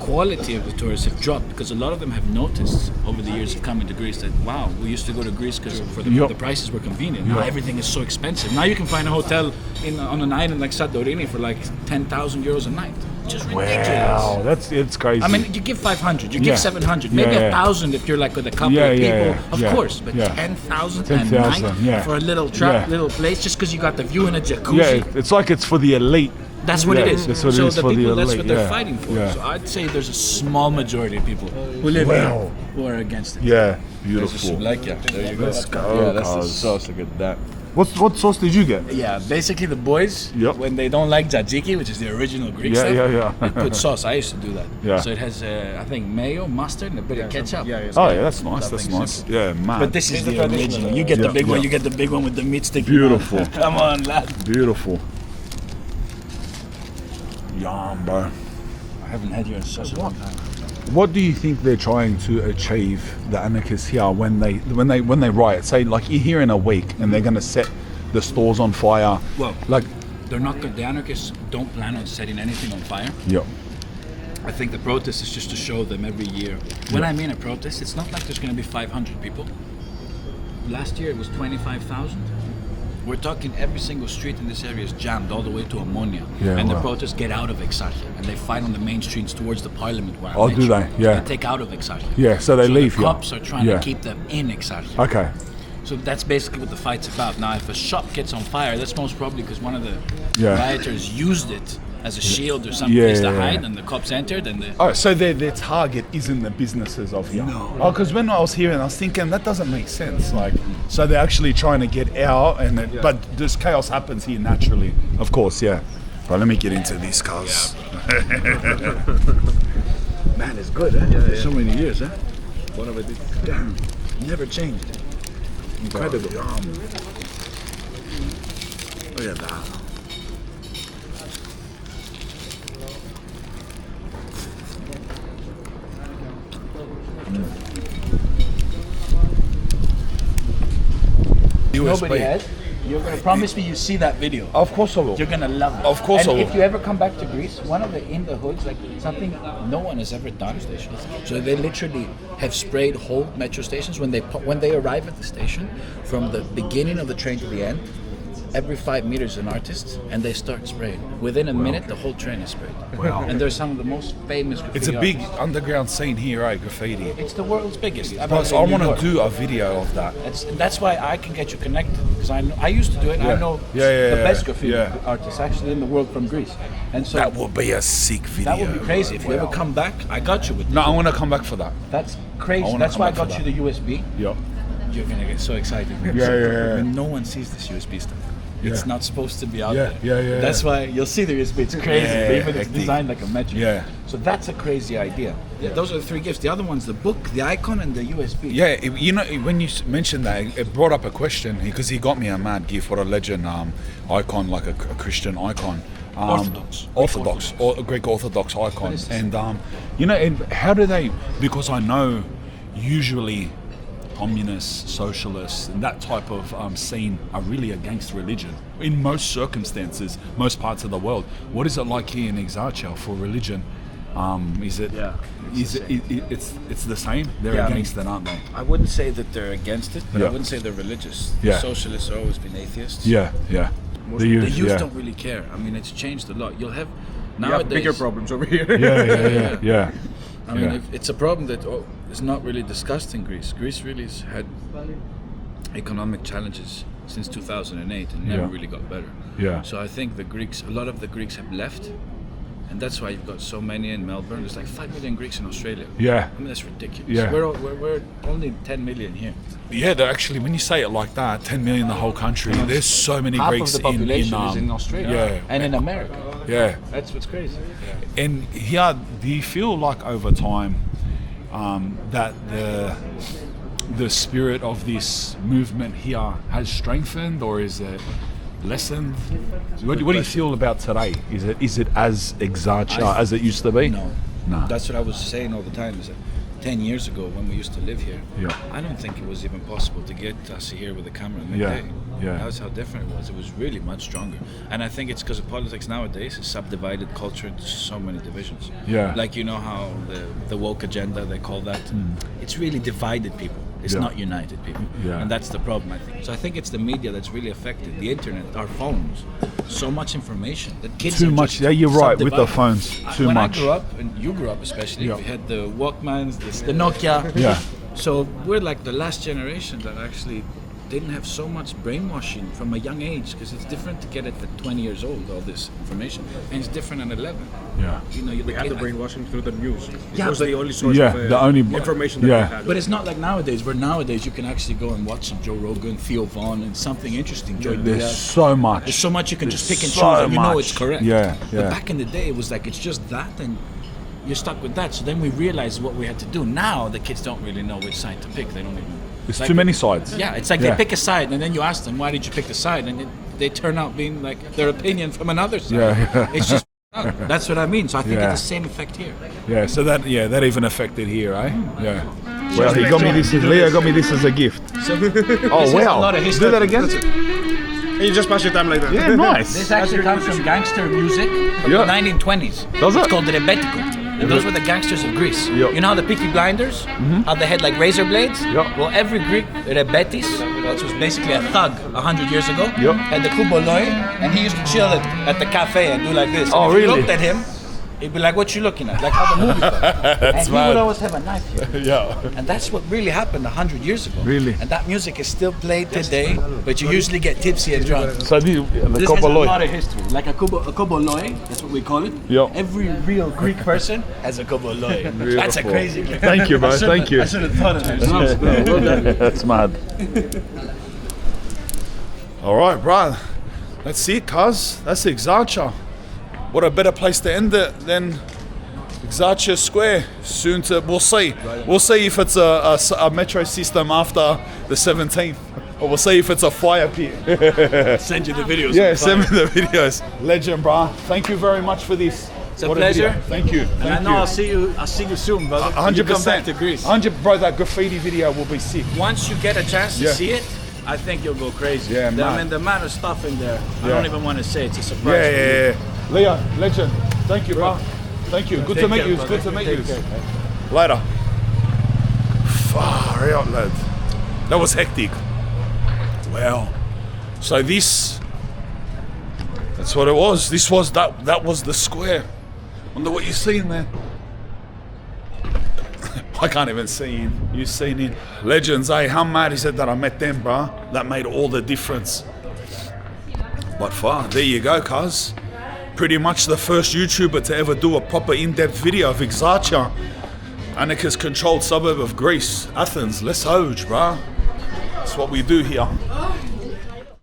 quality of the tourists have dropped, because a lot of them have noticed over the years of coming to Greece that, wow, we used to go to Greece because the prices were convenient. Now everything is so expensive. Now you can find a hotel on an island like Santorini for like 10,000 euros a night. Just ridiculous. Wow, it's crazy. I mean, you give 500, you give 700, maybe 1,000 if you're like with a couple of people, of course. But 10,000 a night for a little little place, just because you got the view in a jacuzzi. Yeah, it's like it's for the elite. That's what it is. That's what so it is the for people, the that's elite. what they're fighting for. So I'd say there's a small majority of people who live here who are against it. Yeah, beautiful. Like there you go. Let's go. Yeah, that's the sauce. Look at that. What sauce did you get? Yeah, basically the boys, when they don't like tzatziki, which is the original Greek stuff, they put sauce. I used to do that. Yeah. So it has, I think, mayo, mustard, and a bit of ketchup. Oh yeah, that's nice. That's nice. Yeah, man. But this is the original. You get the big one. You get the big one with the meat sticking. Beautiful. Come on, lad. Beautiful. Yum, bro. I haven't had you in such a long time. What do you think they're trying to achieve, the anarchists here, when they riot? Say, like, here in a week, and they're going to set the stores on fire. Well, like, they're not good. The anarchists don't plan on setting anything on fire. Yeah. I think the protest is just to show them every year. When I mean a protest, it's not like there's going to be 500 people. Last year it was 25,000. We're talking every single street in this area is jammed all the way to Ammonia. And the protests get out of Exarchia, and they fight on the main streets towards the parliament. Where do they? Yeah. They take out of Exarchia. Yeah, so they leave. The cops are trying to keep them in Exarchia. Okay. So that's basically what the fight's about. Now, if a shop gets on fire, that's most probably because one of the rioters used it as a shield or some place to hide, and the cops entered, and Oh, so their target isn't the businesses of here? No. Oh, because when I was hearing, I was thinking that doesn't make sense. Like, so they're actually trying to get out, and but this chaos happens here naturally. Of course, yeah. Right, let me get into these cars. man, it's good, huh? So many years, huh? One of it. Damn, never changed. Incredible. Look at that. Nobody has. You're gonna promise me you see that video. Of course I will. You're gonna love it. Of course I will. And if you ever come back to Greece, one of the in the hoods, like something no one has ever done stations. So they literally have sprayed whole metro stations when they arrive at the station, from the beginning of the train to the end. Every 5 meters an artist, and they start spraying. Within a minute, the whole train is sprayed. Wow. And they're some of the most famous graffiti It's a big artists. underground scene here, eh? Graffiti. It's the world's biggest. Plus, I want to do a video of that. That's why I can get you connected, because I used to do it. And I know the best graffiti artists actually in the world from Greece, and so That would be a sick video. that would be crazy. If you ever come back, I got you with. No, I want to come back for that. That's crazy. wanna That's come why I back got for you the USB. Yep. You're gonna get so excited. Yeah. No one sees this USB stuff. It's not supposed to be out Yeah, there. yeah. That's why you'll see the USB. It's crazy. Yeah, Even it's hectic. designed like a metric. Yeah. So that's a crazy idea. Yeah. Those are the three gifts. The other one's the book, the icon, and the USB. Yeah, you know, when you mentioned that, it brought up a question, because he got me a mad gift for a legend icon, like a Christian icon. Orthodox, or a Greek Orthodox icon. And, you know, and how do they, because I know usually communists, socialists, and that type of scene are really against religion in most circumstances, most parts of the world. What is it like here in Exarchia for religion? Is it? Yeah, it's the same. They're against it, aren't they? I wouldn't say that they're against it, but I Yeah. wouldn't say they're religious. Yeah. The socialists have always been atheists. Yeah. The youth don't really care. I mean, it's changed a lot. You'll have We have nowadays bigger problems over here. Yeah. I mean, it's a problem that is not really discussed in Greece. Greece really has had economic challenges since 2008 and never really got better. Yeah. So I think a lot of the Greeks have left, and that's why you've got so many in Melbourne. There's like 5 million Greeks in Australia. Yeah. I mean, that's ridiculous. Yeah. We're only 10 million here. Yeah, they're actually, when you say it like that, 10 million in the whole country, there's so many Half Greeks of the population is in in Australia yeah. and in America. Yeah. That's what's crazy. And here, do you feel like over time that the spirit of this movement here has strengthened, or is it lessened? What do you feel about today? Is it as Exarchia as it used to be? No. No. That's what I was saying all the time. Is that 10 years ago when we used to live here, I don't think it was even possible to get us here with a camera midday. Yeah. That's how different it was. It was really much stronger. And I think it's because of politics nowadays. It's subdivided culture into so many divisions. Yeah. Like, you know how the woke agenda, they call that. It's really divided people. It's not united people. Yeah. And that's the problem, I think. So I think it's the media that's really affected. The internet, our phones. So much information that kids Too are much. just Yeah, you're right, with the subdivided. phones. Too when much. I grew up, and you grew up especially, we had the Walkmans, the Nokia. Yeah. So we're like the last generation that actually didn't have so much brainwashing from a young age, because it's different to get it at 20 years old, all this information, and it's different at 11. Yeah. You know, We had the brainwashing through the news. It Yeah, was but- the only source Yeah, of the only information that yeah. we had. But it's not like nowadays, where nowadays you can actually go and watch some Joe Rogan, Theo Vaughn, and something interesting. Joy There's Diaz. so much. There's so much you can just pick and so choose, and you know much. it's correct. Yeah. But back in the day, it was like it's just that, and you're stuck with that. So then we realized what we had to do. Now the kids don't really know which side to pick. They don't even. There's like- too many sides. Yeah, it's like they pick a side, and then you ask them, why did you pick the side? And they turn out being like their opinion from another side. Yeah. It's just that's what I mean. So I think Yeah. it's the same effect here. Yeah, so that even affected here, eh? Yeah. Well, he got me this. Leo got me this as a gift. So Oh has wow! a lot of history. Do that again. And you just pass your time like that. Yeah, nice. This actually comes from gangster music from Yeah. the 1920s. Does it? It's called rebellico. And those were the gangsters of Greece. Yeah. You know how the Peaky Blinders, how they had like razor blades? Yeah. Well, every Greek rebetis, that was basically a thug 100 years ago, Yeah. had the kuboloi, and he used to chill at the cafe and do like this. Oh, and if really? you looked at him, It'd be like, what you looking at? Like how the movie goes. And he mad. would always have a knife here. Yeah. And that's what really happened 100 years ago. Really? And that music is still played today, but you usually get tipsy and drunk. So the This has a lot of history. Like a koboloi, that's what we call it. Yeah. Every real Greek person has a koboloi. That's a crazy game. Thank you, bro. Thank you. I should have thought of it. That's mad. All right, bro. That's it, cuz. That's Exarchia. What a better place to end it than Exarchia Square. Soon to, we'll see. We'll see if it's a metro system after the 17th. Or we'll see if it's a fire pit. Send you the videos. Yeah, send me the videos. Legend, bro. Thank you very much for this. It's a pleasure. Video. Thank you. And I know I'll see you soon, brother. 100%. You come back to Greece. 100, bro. That graffiti video will be sick. Once you get a chance to Yeah. see it, I think you'll go crazy. Yeah, man. I mean, the amount of stuff in there, I Yeah. don't even want to say. It's a surprise. Yeah, for you. yeah, yeah. Leo, legend. Thank you, bro. Thank you. Good to Take meet care, you. brother. Good to meet Take you. care. Later. Far out, lad. That was hectic. Wow. So this, that's what it was. This was that was the square. Wonder what you see in there. I can't even see in. You seen in. Legends, eh? How mad is it that I met them, bro? That made all the difference. But far, there you go, cuz. Pretty much the first YouTuber to ever do a proper in-depth video of Exarchia, anarchist-controlled suburb of Greece, Athens. Let's hoge, bro. That's what we do here.